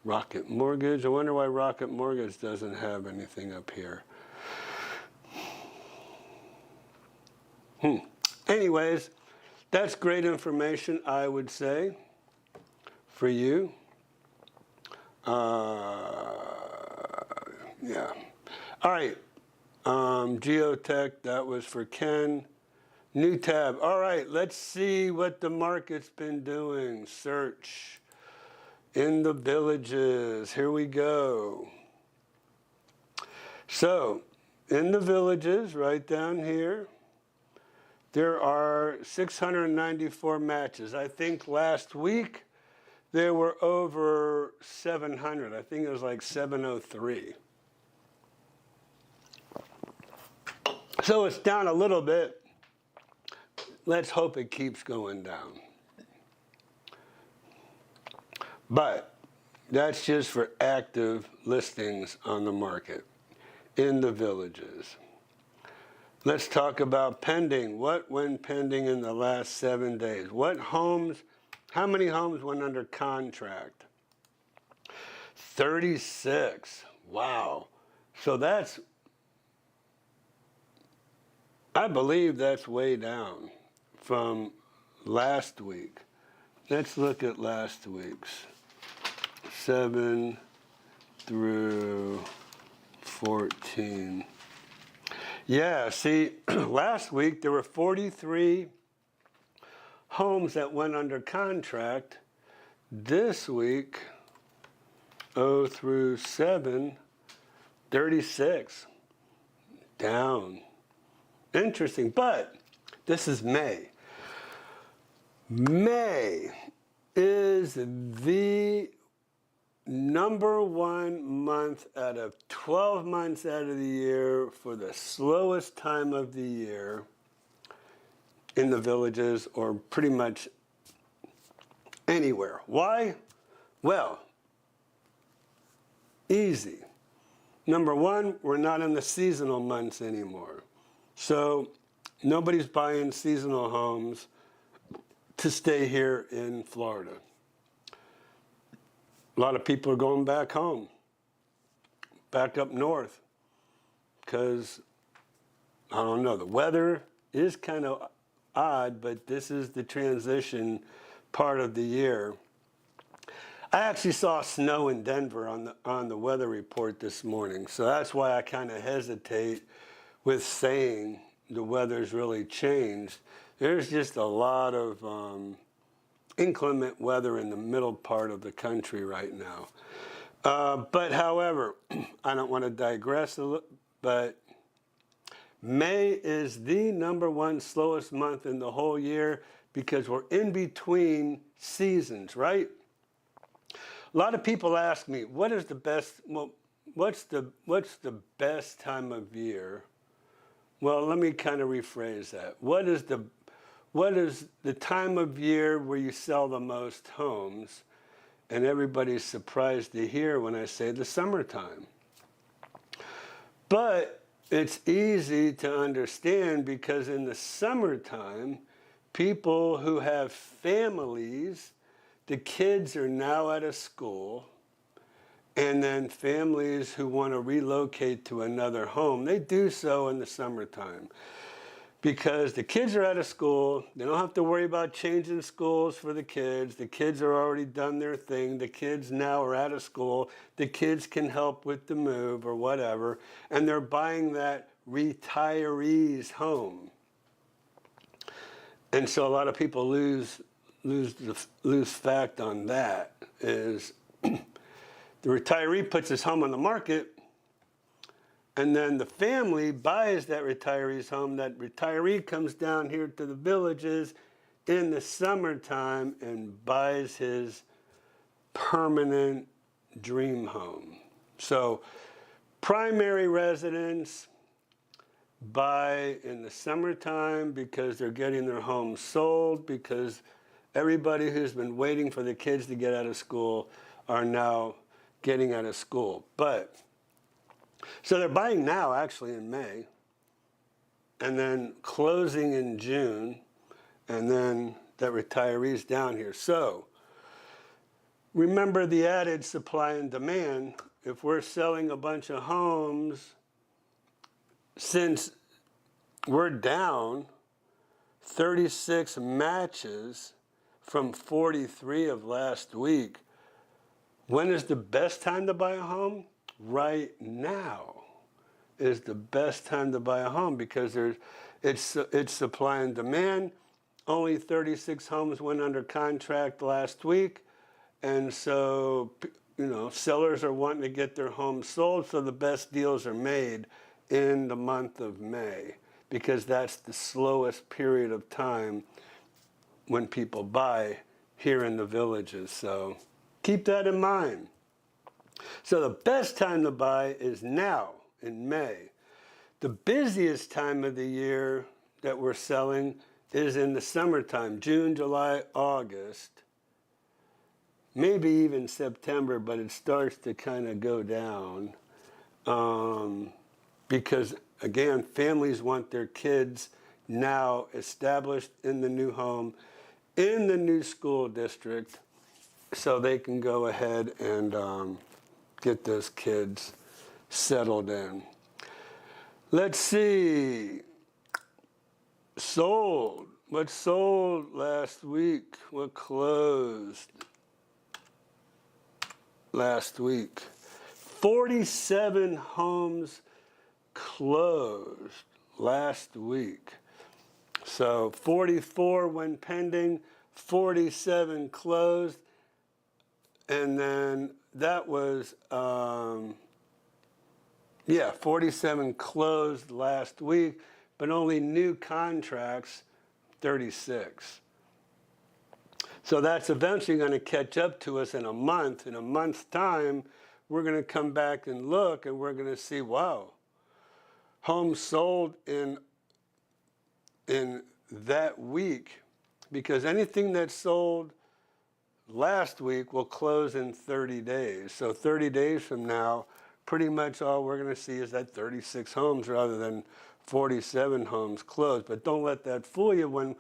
Rocket Mortgage. I wonder why Rocket Mortgage doesn't have anything up here. Anyways, that's great information, I would say, for you. Yeah. All right. Geotech, that was for Ken. New tab. All right, let's see what the market's been doing. Search in the villages. Here we go. So, in the villages, right down here, there are 694 matches. I think last week there were over 700. I think it was like 703. So it's down a little bit. Let's hope it keeps going down. But that's just for active listings on the market in the villages. Let's talk about pending. What went pending in the last 7 days? What homes, how many homes went under contract? 36. Wow. So that's, I believe that's way down from last week. let's look at last week's. 7 through 14. Yeah, see, last week there were 43 homes that went under contract. This week, 0 through 7, 36. Down. Interesting, but this is May. May is the #1 month out of 12 months out of the year for the slowest time of the year in the villages or pretty much anywhere. Why? Well, easy. #1, we're not in the seasonal months anymore. So nobody's buying seasonal homes to stay here in Florida. A lot of people are going back home, back up north, because, I don't know, the weather is kind of odd, but this is the transition part of the year. I actually saw snow in Denver on the weather report this morning, so that's why I kind of hesitate with saying the weather's really changed. There's just a lot of inclement weather in the middle part of the country right now. But however, I don't want to digress, but May is the #1 slowest month in the whole year because we're in between seasons, right? A lot of people ask me, what is the best, well, what's the best time of year? Well, let me kind of rephrase that. What is the time of year where you sell the most homes? And everybody's surprised to hear when I say the summertime. But it's easy to understand because in the summertime, people who have families, the kids are now out of school, and then families who want to relocate to another home, they do so in the summertime. Because the kids are out of school, they don't have to worry about changing schools for the kids are already done their thing, the kids now are out of school, the kids can help with the move or whatever, and they're buying that retiree's home. And so a lot of people lose fact on that is the retiree puts his home on the market, and then the family buys that retiree's home. That retiree comes down here to the villages in the summertime and buys his permanent dream home. So primary residents buy in the summertime because they're getting their home sold, because everybody who's been waiting for the kids to get out of school are now getting out of school. So they're buying now, actually, in May, and then closing in June, and then that retiree's down here. So remember the added supply and demand. If we're selling a bunch of homes, since we're down 36 matches from 43 of last week, when is the best time to buy a home? Right now is the best time to buy a home because it's supply and demand. Only 36 homes went under contract last week, and so sellers are wanting to get their homes sold, so the best deals are made in the month of May because that's the slowest period of time when people buy here in the villages. So keep that in mind. So the best time to buy is now in May. The busiest time of the year that we're selling is in the summertime, June, July, August, maybe even September, but it starts to kind of go down because, again, families want their kids now established in the new home, in the new school district, so they can go ahead and get those kids settled in. Let's see. Sold What sold last week? What closed last week? 47 homes closed last week. So 44 went pending, 47 closed, and then that was, 47 closed last week, but only new contracts, 36. So that's eventually going to catch up to us in a month. In a month's time, we're going to come back and look, and we're going to see, wow, homes sold in that week, because anything that sold last week will close in 30 days. So 30 days from now, pretty much all we're going to see is that 36 homes rather than 47 homes closed. But don't let that fool you. When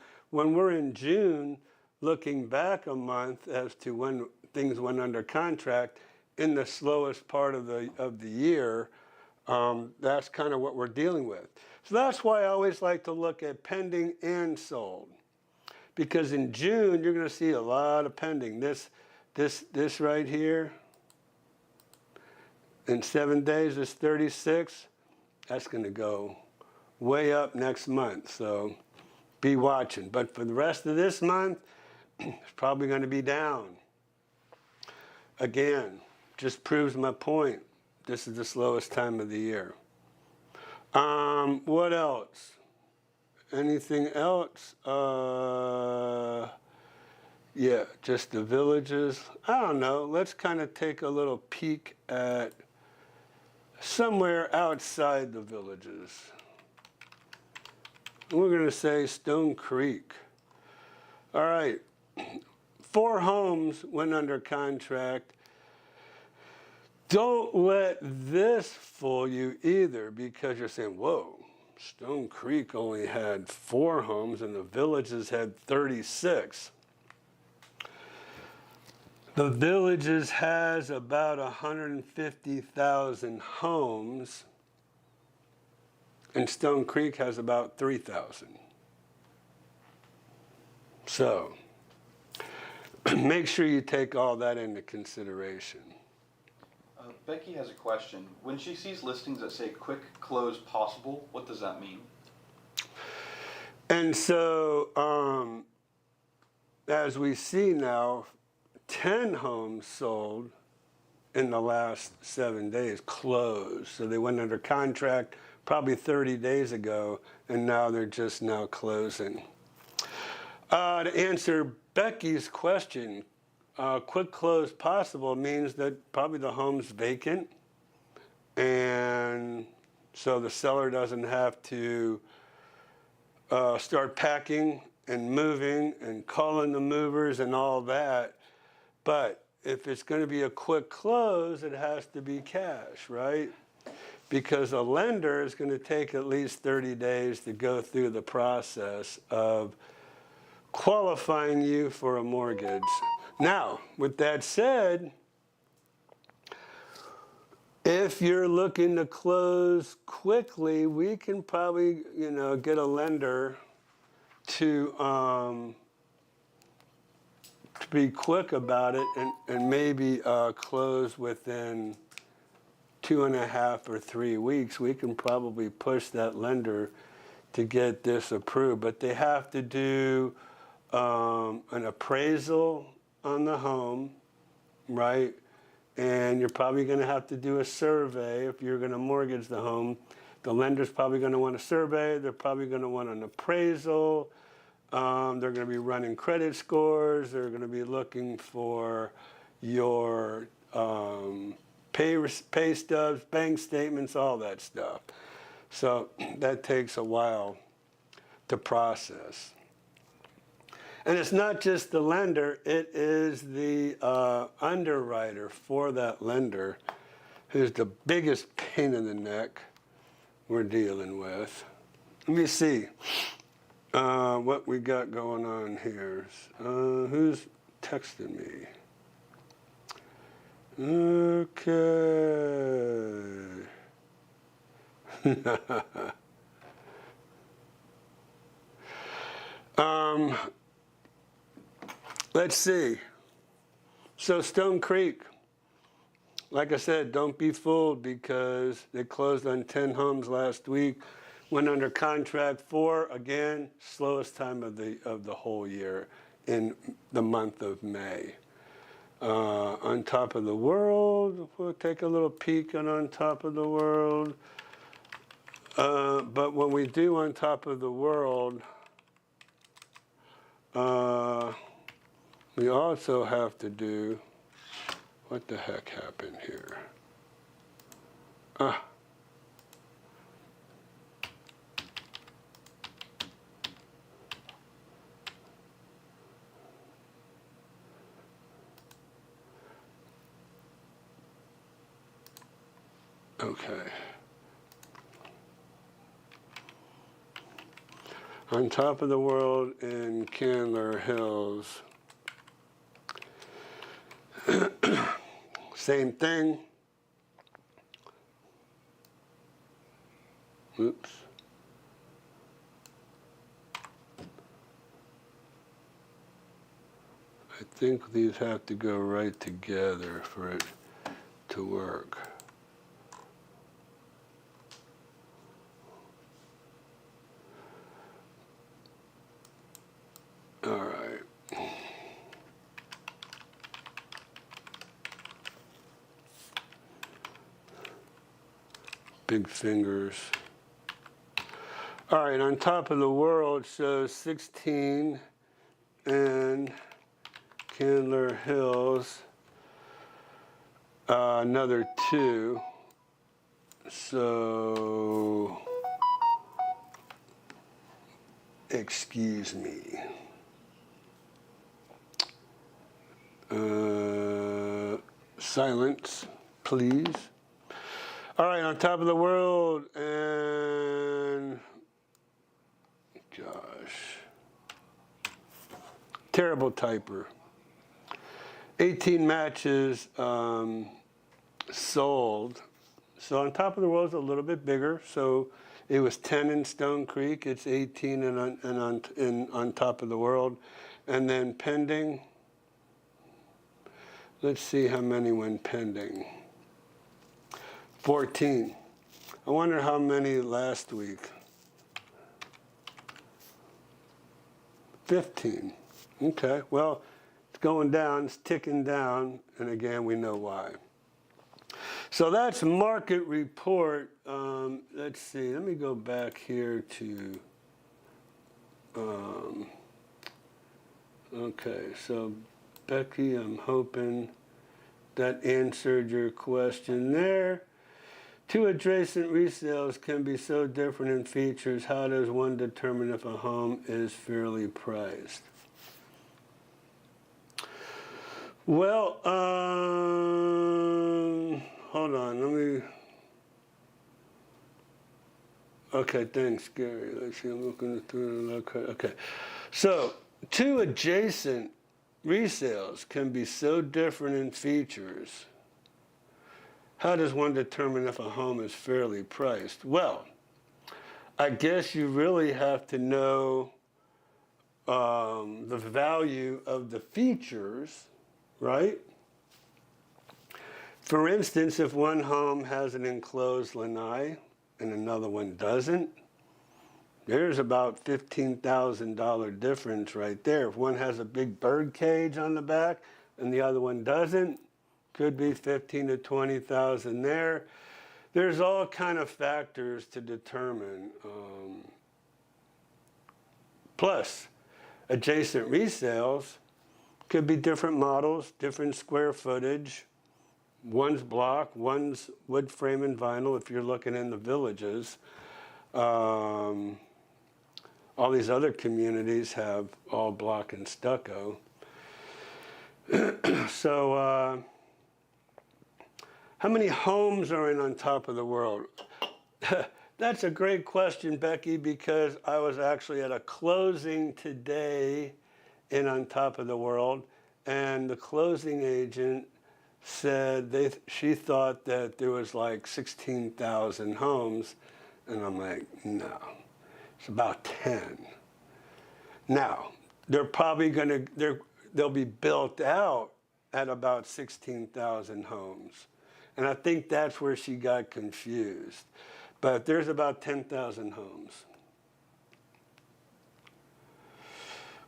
we're in June, looking back a month as to when things went under contract in the slowest part of the year, that's kind of what we're dealing with. So that's why I always like to look at pending and sold. Because in June, you're going to see a lot of pending. This right here, in 7 days is 36. That's going to go way up next month. So be watching. But for the rest of this month, it's probably going to be down. Again, just proves my point. This is the slowest time of the year. What else? Anything else? Yeah, just the villages. I don't know. Let's kind of take a little peek at somewhere outside the villages. We're going to say Stone Creek. All right. 4 homes went under contract. Don't let this fool you either, because you're saying, whoa, Stone Creek only had 4 homes and the villages had 36. The villages has about 150,000 homes, and Stone Creek has about 3,000. So make sure you take all that into consideration. Becky has a question. When she sees listings that say quick close possible, what does that mean? And so, as we see now, 10 homes sold in the last 7 days, closed. So they went under contract probably 30 days ago, and now they're just now closing. To answer Becky's question, quick close possible means that probably the home's vacant, and so the seller doesn't have to start packing and moving and calling the movers and all that. But if it's going to be a quick close, it has to be cash, right? Because a lender is going to take at least 30 days to go through the process of qualifying you for a mortgage. Now, with that said, if you're looking to close quickly, we can probably, get a lender to be quick about it and maybe close within 2.5 or 3 weeks. We can probably push that lender to get this approved, but they have to do an appraisal on the home, right? And you're probably going to have to do a survey if you're going to mortgage the home. The lender's probably going to want a survey. They're probably going to want an appraisal. They're going to be running credit scores. They're going to be looking for your pay stubs, bank statements, all that stuff. So that takes a while to process. And it's not just the lender, it is the underwriter for that lender who's the biggest pain in the neck we're dealing with. Let me see what we got going on here. Who's texting me? Okay. Let's see. So Stone Creek, like I said, don't be fooled because they closed on 10 homes last week. Went under contract for, again, slowest time of the whole year in the month of May. On Top of the World, we'll take a little peek on Top of the World. But when we do On Top of the World, we also have to do, what the heck happened here? Okay. On Top of the World in Candler Hills. Same thing. Oops. I think these have to go right together for it to work. All right. Big fingers. All right, On Top of the World shows 16 and Candler Hills, another 2. So, excuse me. Silence, please. All right, On Top of the World, and gosh, terrible typer. 18 matches sold. So On Top of the World is a little bit bigger. So it was 10 in Stone Creek. It's 18 on Top of the World, and then pending. Let's see how many went pending. 14. I wonder how many last week. 15. Okay, well, it's going down, it's ticking down, and again, we know why. So that's market report. Let's see, let me go back here to, okay, so Becky, I'm hoping that answered your question there. 2 adjacent resales can be so different in features. How does one determine if a home is fairly priced? Well, hold on, let me, okay, thanks, Gary. Let's see, I'm looking through the, okay. So, 2 adjacent resales can be so different in features. How does one determine if a home is fairly priced? Well, I guess you really have to know the value of the features, right? For instance, if one home has an enclosed lanai and another one doesn't, there's about $15,000 difference right there. If one has a big bird cage on the back and the other one doesn't, could be 15 to 20,000 there. There's all kind of factors to determine. Plus, adjacent resales could be different models, different square footage. One's block, one's wood frame and vinyl if you're looking in the villages. All these other communities have all block and stucco. So, how many homes are in On Top of the World? That's a great question, Becky, because I was actually at a closing today in On Top of the World, and the closing agent said she thought that there was like 16,000 homes, and I'm like, no, it's about 10. Now, they're probably they'll be built out at about 16,000 homes. And I think that's where she got confused. But there's about 10,000 homes.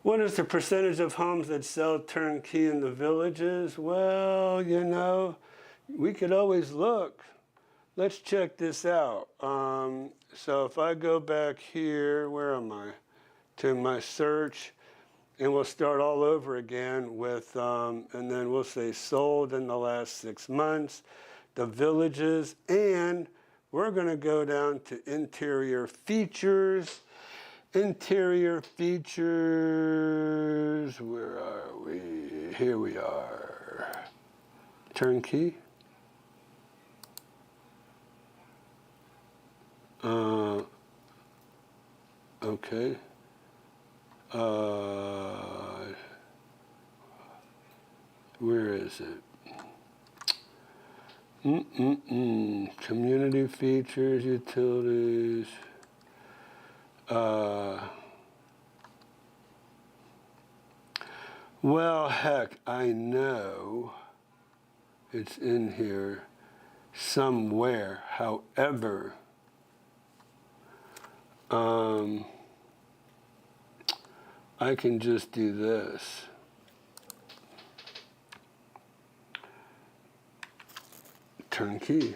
What is the percentage of homes that sell turnkey in the villages? Well, you know, we could always look. Let's check this out. So if I go back here, where am I? To my search, and we'll start all over again with, and then we'll say sold in the last 6 months, the villages, and we're going to go down to interior features. Interior features, where are we? Here we are. Turnkey. Okay. Where is it? Community features, utilities. Well, heck, I know it's in here somewhere. However, I can just do this. Turnkey.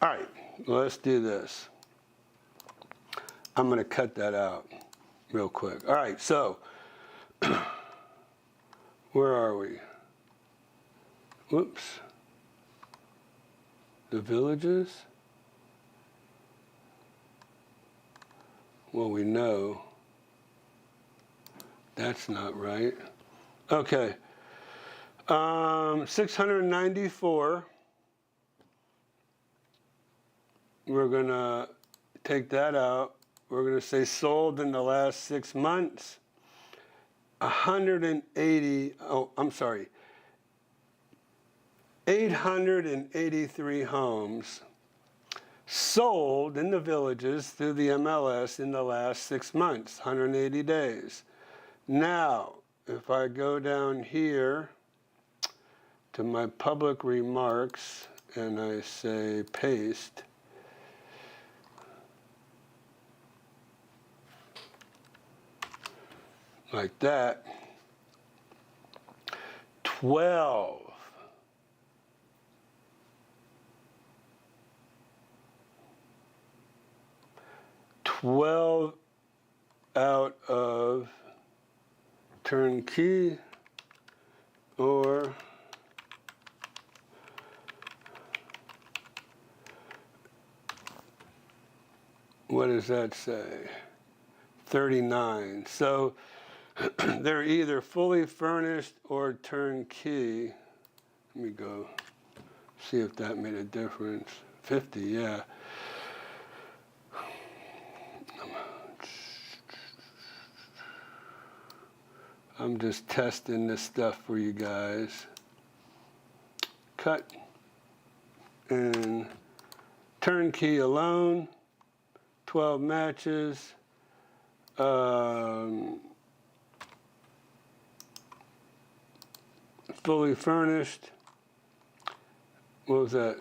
All right, let's do this. I'm going to cut that out real quick. All right, so where are we? Whoops. The villages? Well, we know that's not right. Okay. 694. We're going to take that out. We're going to say sold in the last 6 months. 883 homes sold in the villages through the MLS in the last 6 months, 180 days. Now, if I go down here to my public remarks and I say paste, like that, 12 out of turnkey or what does that say? 39. So they're either fully furnished or turnkey. Let me go see if that made a difference. 50, yeah. I'm just testing this stuff for you guys. Cut. And turnkey alone, 12 matches. Fully furnished. What was that?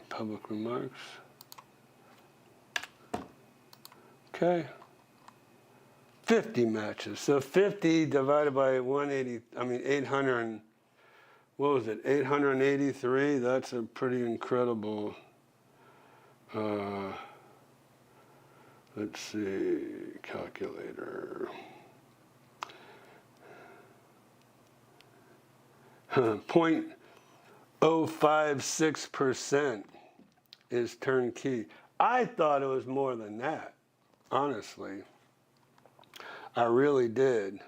Public remarks. Okay. 50 matches. So 50 divided by 800, what was it? 883. That's a pretty incredible, let's see, calculator. 0.056% is turnkey. I thought it was more than that, honestly. I really did.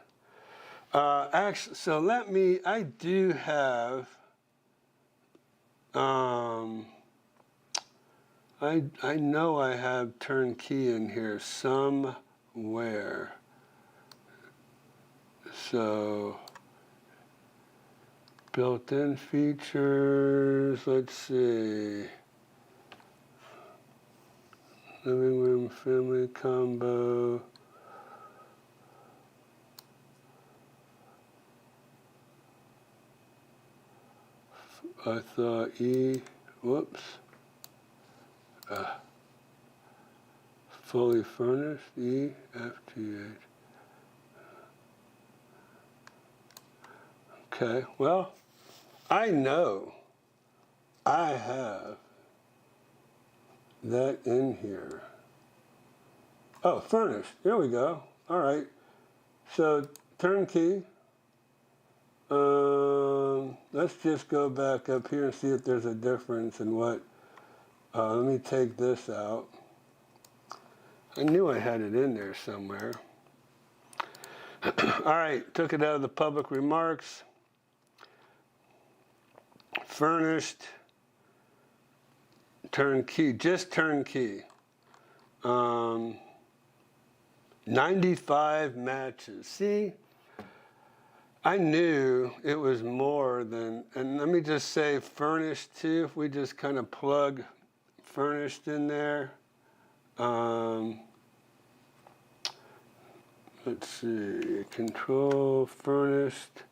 Actually, so I do have, I know I have turnkey in here somewhere. So Built-in features, let's see. Living room, family combo. I thought whoops. Fully furnished, FTH. Okay, well, I know I have that in here. Oh, furnished, there we go. All right, so turnkey. Let's just go back up here and see if there's a difference in what, let me take this out. I knew I had it in there somewhere. All right, took it out of the public remarks. Furnished, turnkey, just turnkey. 95 matches. See, I knew it was more than, and let me just say furnished too, if we just kind of plug furnished in there. Let's see, control furnished,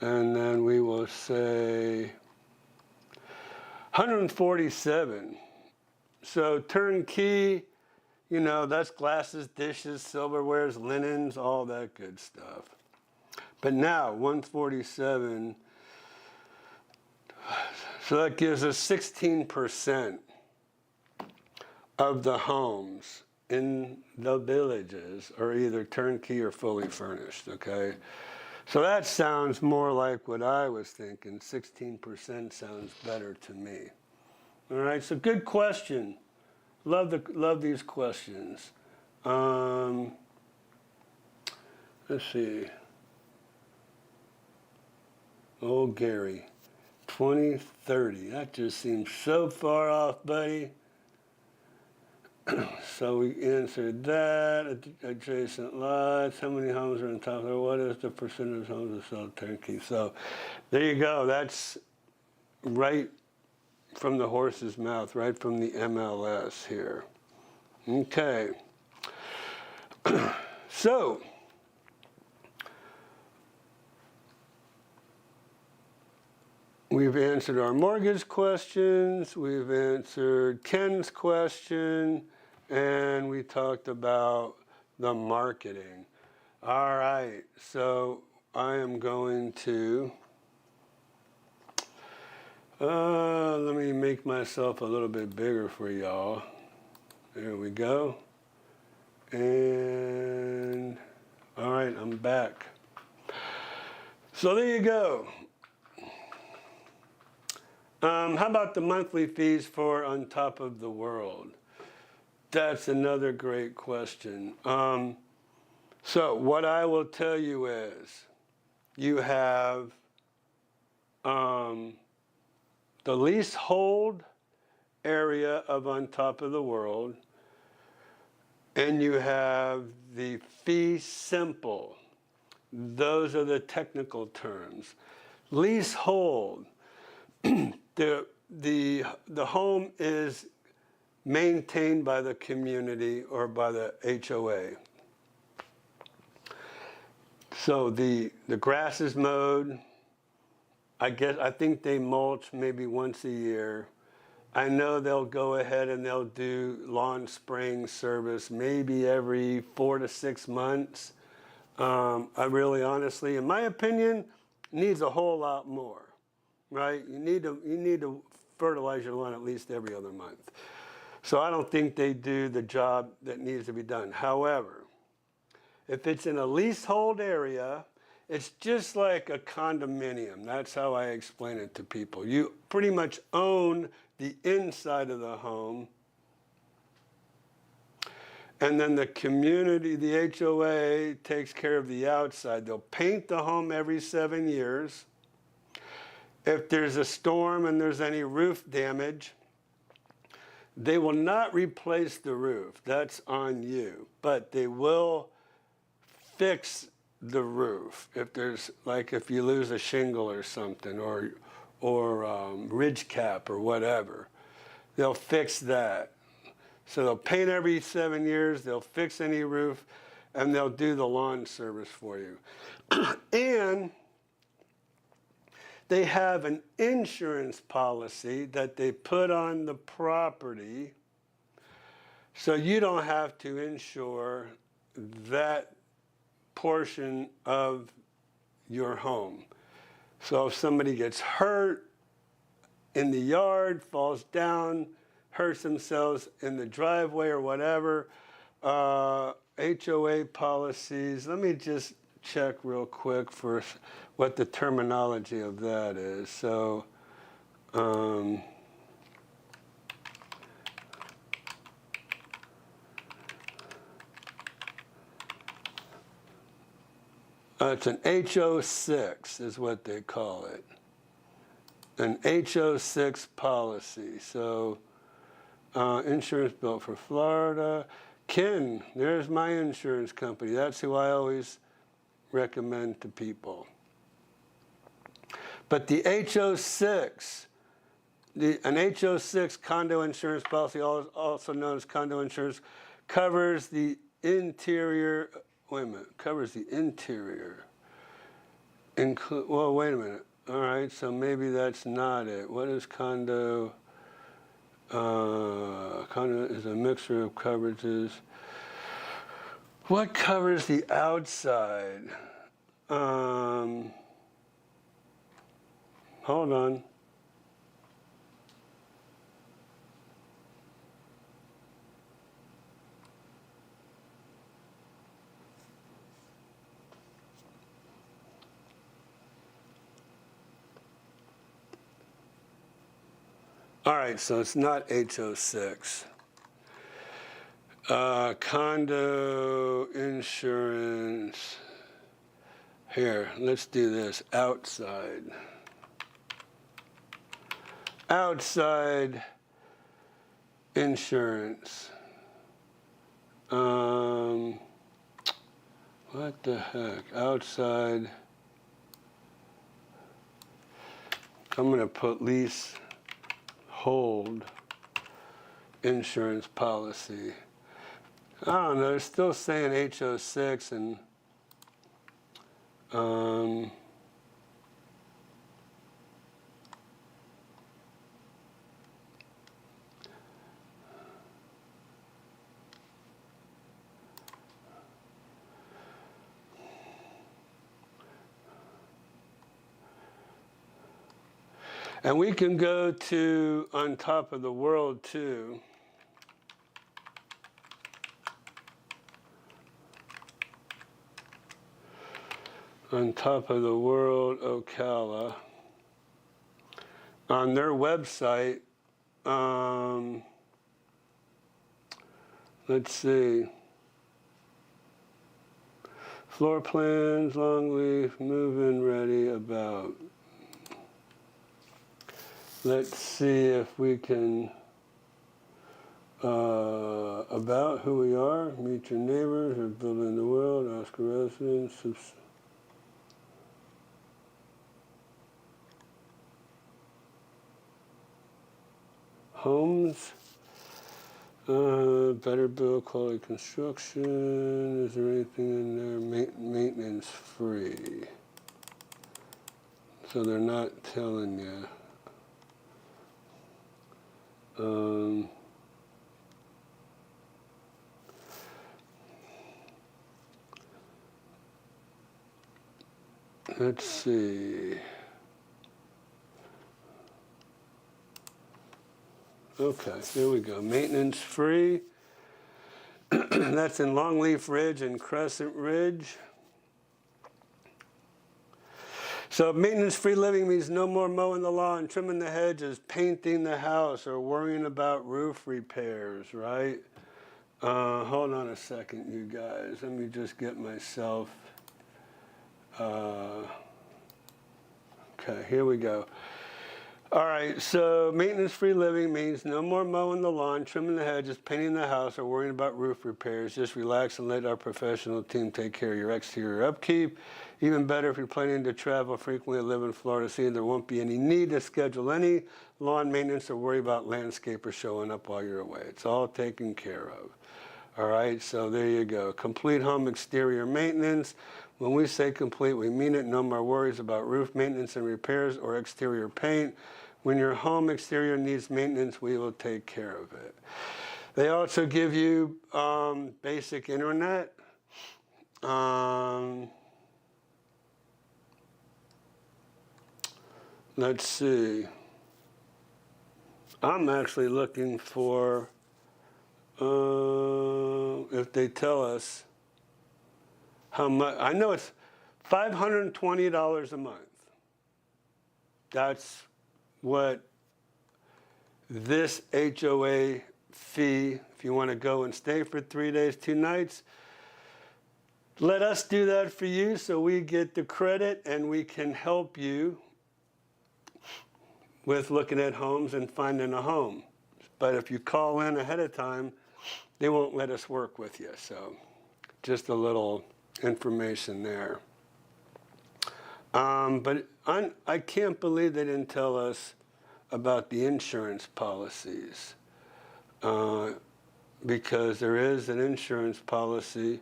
and then we will say 147. So turnkey, you know, that's glasses, dishes, silverwares, linens, all that good stuff. But now 147, so that gives us 16% of the homes in the villages are either turnkey or fully furnished, okay? So that sounds more like what I was thinking. 16% sounds better to me. All right, so good question. Love these questions. Let's see. Oh, Gary, 2030. That just seems so far off, buddy. So we answered that. Adjacent lots. How many homes are on top of it? What is the percentage of homes that sell turnkey? So there you go. That's right from the horse's mouth, right from the MLS here. Okay. So we've answered our mortgage questions. We've answered Ken's question. And we talked about the marketing. All right, so I am going to, let me make myself a little bit bigger for y'all. There we go. And, all right, I'm back. So there you go. How about the monthly fees for On Top of the World? That's another great question. So what I will tell you is you have the leasehold area of On Top of the World, and you have the fee simple. Those are the technical terms. Leasehold, the home is maintained by the community or by the HOA. So the grass is mowed. I think they mulch maybe once a year. I know they'll go ahead and they'll do lawn spraying service maybe every 4 to 6 months. I really honestly, in my opinion, needs a whole lot more, right? You need to fertilize your lawn at least every other month. So I don't think they do the job that needs to be done. However, if it's in a leasehold area, it's just like a condominium. That's how I explain it to people. You pretty much own the inside of the home, and then the community, the HOA, takes care of the outside. They'll paint the home every 7 years. If there's a storm and there's any roof damage, they will not replace the roof. That's on you. But they will fix the roof. If there's, like, if you lose a shingle or something, or ridge cap or whatever, they'll fix that. So they'll paint every 7 years, they'll fix any roof, and they'll do the lawn service for you. And they have an insurance policy that they put on the property, so you don't have to insure that portion of your home. So if somebody gets hurt in the yard, falls down, hurts themselves in the driveway or whatever, HOA policies, let me just check real quick for what the terminology of that is. So, it's an HO6 is what they call it. An HO6 policy. So, insurance built for Florida. Ken, there's my insurance company. That's who I always recommend to people. But the HO6, an HO6 condo insurance policy, also known as condo insurance, covers the interior, wait a minute, covers the interior. Well, wait a minute. All right, so maybe that's not it. What is condo? Condo is a mixture of coverages. What covers the outside? Hold on. All right, so it's not HO6. Condo insurance. Here, let's do this. Outside. Outside insurance. What the heck? Outside. I'm going to put lease hold insurance policy. I don't know, they're still saying HO6 and and we can go to On Top of the World too. On Top of the World, Ocala. On their website, let's see. Floor plans, long leaf, move-in ready, about. Let's see if we can, about who we are, meet your neighbors, or building the world, ask a resident, homes, better build, quality construction, is there anything in there, maintenance free? So they're not telling you. Let's see. Okay, here we go. Maintenance free. That's in Longleaf Ridge and Crescent Ridge. So maintenance-free living means no more mowing the lawn, trimming the hedges, painting the house, or worrying about roof repairs, right? Hold on a second, you guys. Let me just get myself... okay, here we go. All right, so maintenance-free living means no more mowing the lawn, trimming the hedges, painting the house, or worrying about roof repairs. Just relax and let our professional team take care of your exterior upkeep. Even better if you're planning to travel frequently or live in Florida, see, there won't be any need to schedule any lawn maintenance or worry about landscapers showing up while you're away. It's all taken care of. All right, so there you go. Complete home exterior maintenance. When we say complete, we mean it. No more worries about roof maintenance and repairs or exterior paint. When your home exterior needs maintenance, we will take care of it. They also give you basic internet. Let's see. I'm actually looking for if they tell us how much. I know it's $520 a month. That's what this HOA fee, if you want to go and stay for 3 days, 2 nights, let us do that for you so we get the credit and we can help you with looking at homes and finding a home. But if you call in ahead of time, they won't let us work with you. So just a little information there. But I can't believe they didn't tell us about the insurance policies, because there is an insurance policy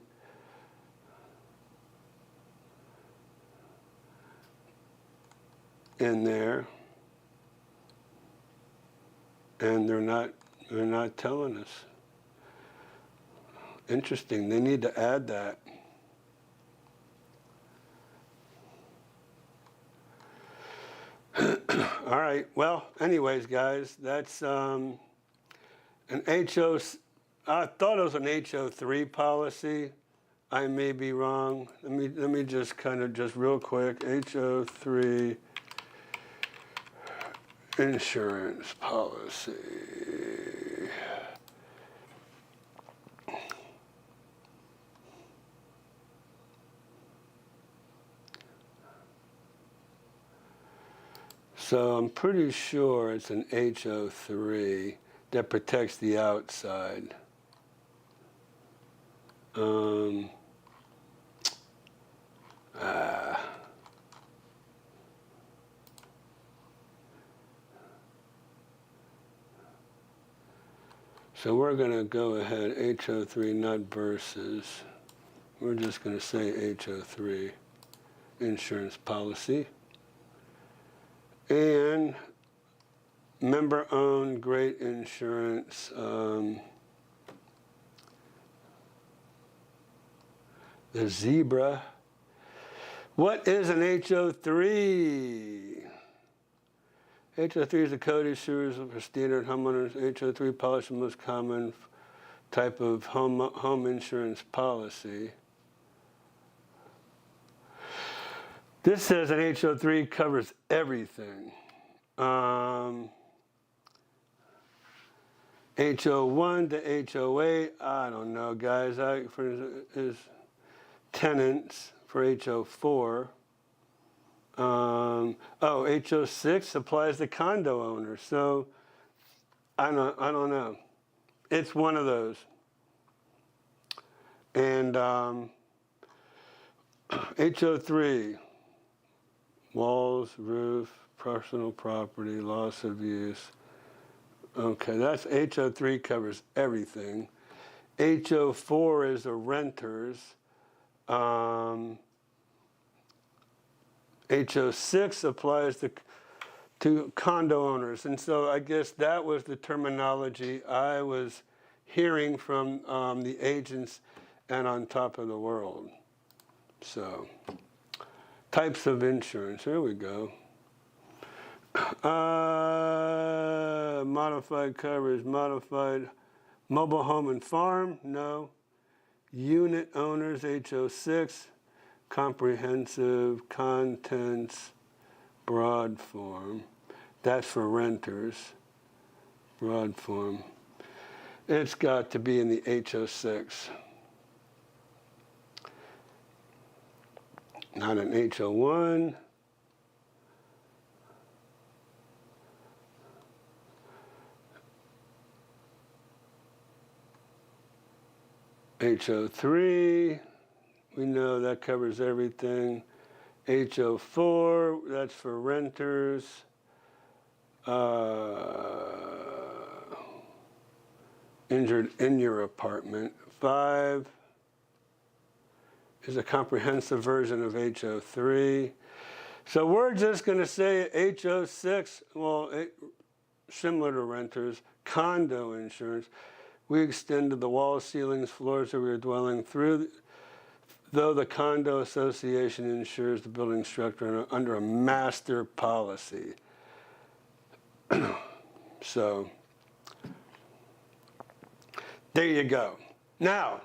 in there, and they're not telling us. Interesting. They need to add that. All right. Well, anyways, guys, that's an HO. I thought it was an HO3 policy. I may be wrong. Let me just kind of just real quick. HO3 insurance policy. So I'm pretty sure it's an HO3 that protects the outside. So we're going to go ahead, HO3, not versus. We're just going to say HO3 insurance policy. And member-owned, great insurance. The zebra. What is an HO3? HO3 is a code issued for standard homeowners. HO3 policy is the most common type of home insurance policy. This says an HO3 covers everything. HO1 to HO8, I don't know, guys. Is tenants for HO4. HO6 applies to condo owners. So I don't know. It's one of those. And HO3. Walls, roof, personal property, loss of use. Okay, that's HO3 covers everything. HO4 is the renters. HO6 applies to condo owners. And so I guess that was the terminology I was hearing from the agents and on top of the world. So. Types of insurance, here we go. Modified coverage, modified mobile home and farm, no. Unit owners, HO6. Comprehensive contents, broad form. That's for renters, broad form. It's got to be in the HO6. Not an HO1. HO3, we know that covers everything. HO4, that's for renters. Injured in your apartment. 5 is a comprehensive version of HO3. So we're just going to say HO6, well, similar to renters, condo insurance. We extended the walls, ceilings, floors of your dwelling through, though the condo association insures the building structure under a master policy. So, there you go. Now,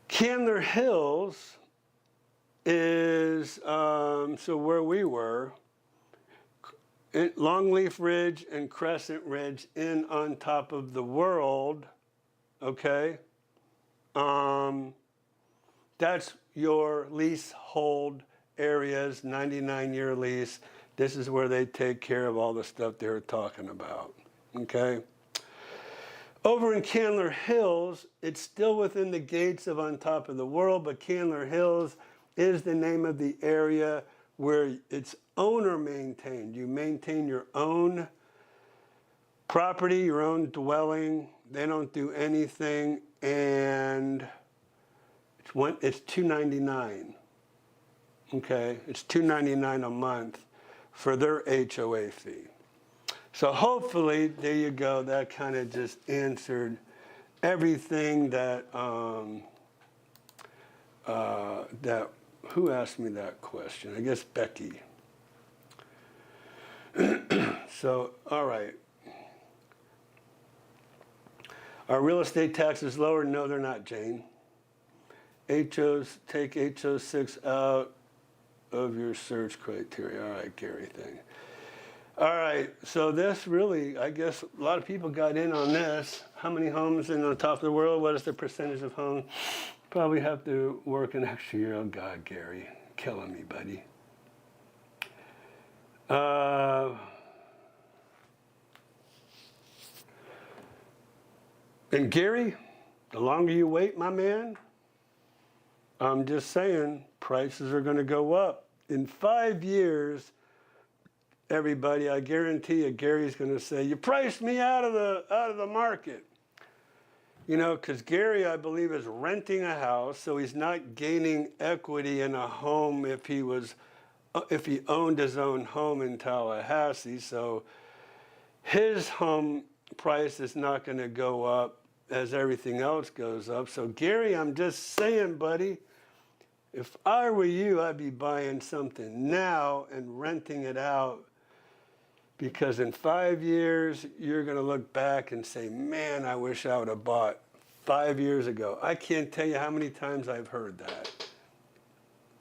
Candler Hills is, so where we were, Longleaf Ridge and Crescent Ridge in on top of the world, okay? That's your leasehold areas, 99-year lease. This is where they take care of all the stuff they were talking about, okay? Over in Candler Hills, it's still within the gates of On Top of the World, but Candler Hills is the name of the area where it's owner maintained. You maintain your own property, your own dwelling. They don't do anything, and it's $299. Okay, it's $299 a month for their HOA fee. So hopefully, there you go. That kind of just answered everything that who asked me that question? I guess Becky. So, all right. Are real estate taxes lower? No, they're not, Jane. Take HO6 out of your search criteria. All right, Gary, thing. All right, so this really, I guess a lot of people got in on this. How many homes in on top of the world? What is the percentage of homes? Probably have to work an extra year. Oh, God, Gary, killing me, buddy. And Gary, the longer you wait, my man, I'm just saying, prices are going to go up. In 5 years, everybody, I guarantee you, Gary's going to say, you priced me out of the market. You know, because Gary, I believe, is renting a house, so he's not gaining equity in a home if he owned his own home in Tallahassee. So his home price is not going to go up as everything else goes up. So Gary, I'm just saying, buddy, if I were you, I'd be buying something now and renting it out, because in 5 years, you're going to look back and say, man, I wish I would have bought 5 years ago. I can't tell you how many times I've heard that.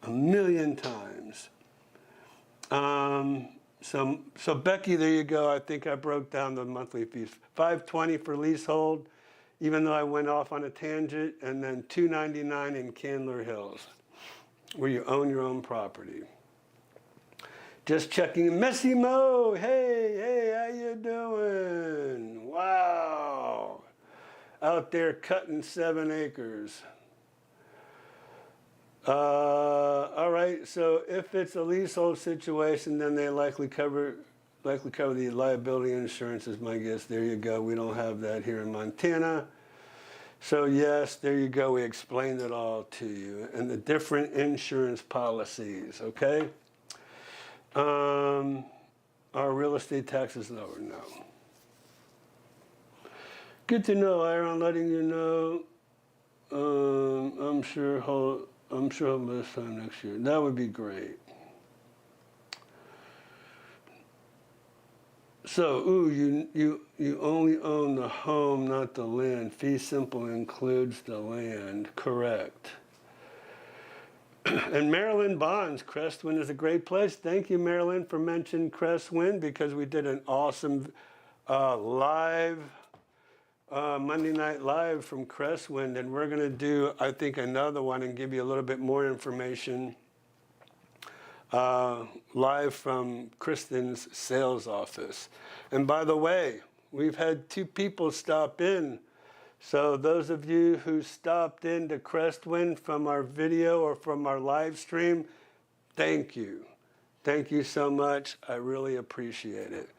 1,000,000 times. So Becky, there you go. I think I broke down the monthly fees. $520 for leasehold, even though I went off on a tangent, and then $299 in Candler Hills, where you own your own property. Just checking. Messy Mo, hey, how you doing? Wow. Out there cutting 7 acres. All right, so if it's a leasehold situation, then they likely cover the liability insurance is my guess. There you go. We don't have that here in Montana. So yes, there you go. We explained it all to you. And the different insurance policies, okay? Are real estate taxes lower? No. Good to know, Ira. I'm letting you know. I'm sure this time next year. That would be great. So, you only own the home, not the land. Fee simple includes the land. Correct. And Maryland Bonds, Crestwind is a great place. Thank you, Maryland, for mentioning Crestwind, because we did an awesome live, Monday Night Live from Crestwind, and we're going to do, I think, another one and give you a little bit more information live from Kristen's sales office. And by the way, we've had 2 people stop in So those of you who stopped into Crestwind from our video or from our live stream, thank you. Thank you so much. I really appreciate it.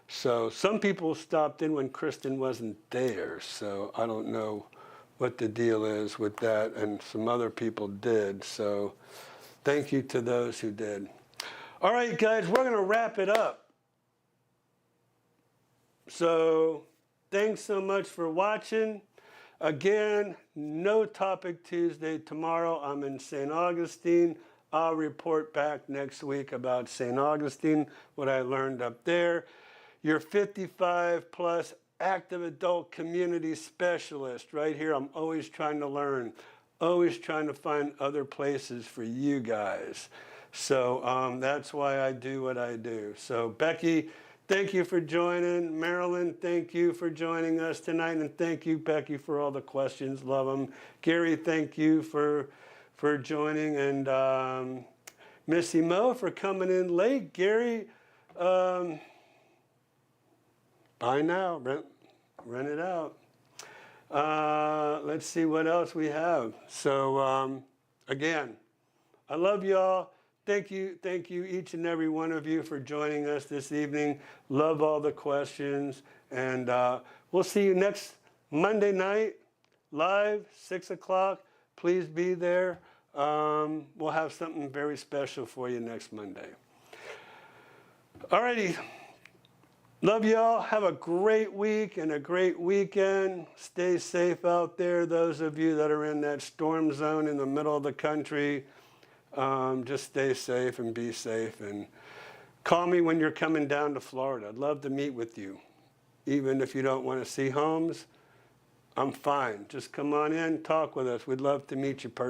So some people stopped in when Kristen wasn't there, so I don't know what the deal is with that, and some other people did, so thank you to those who did. All right, guys, we're going to wrap it up. So thanks so much for watching. Again, no topic Tuesday. Tomorrow I'm in St. Augustine. I'll report back next week about St. Augustine, what I learned up there. Your 55 plus active adult community specialist right here. I'm always trying to learn, always trying to find other places for you guys. So that's why I do what I do. So Becky, thank you for joining. Marilyn, thank you for joining us tonight. And thank you, Becky, for all the questions. Love them. Gary, thank you for joining. And Missy Mo for coming in late. Gary, buy now, rent it out. Let's see what else we have. So again, I love y'all. Thank you, each and every one of you for joining us this evening. Love all the questions. And we'll see you next Monday night, live, 6 o'clock. Please be there. We'll have something very special for you next Monday. All righty. Love y'all. Have a great week and a great weekend. Stay safe out there. Those of you that are in that storm zone in the middle of the country, just stay safe and be safe. And call me when you're coming down to Florida. I'd love to meet with you. Even if you don't want to see homes, I'm fine. Just come on in, talk with us. We'd love to meet you personally.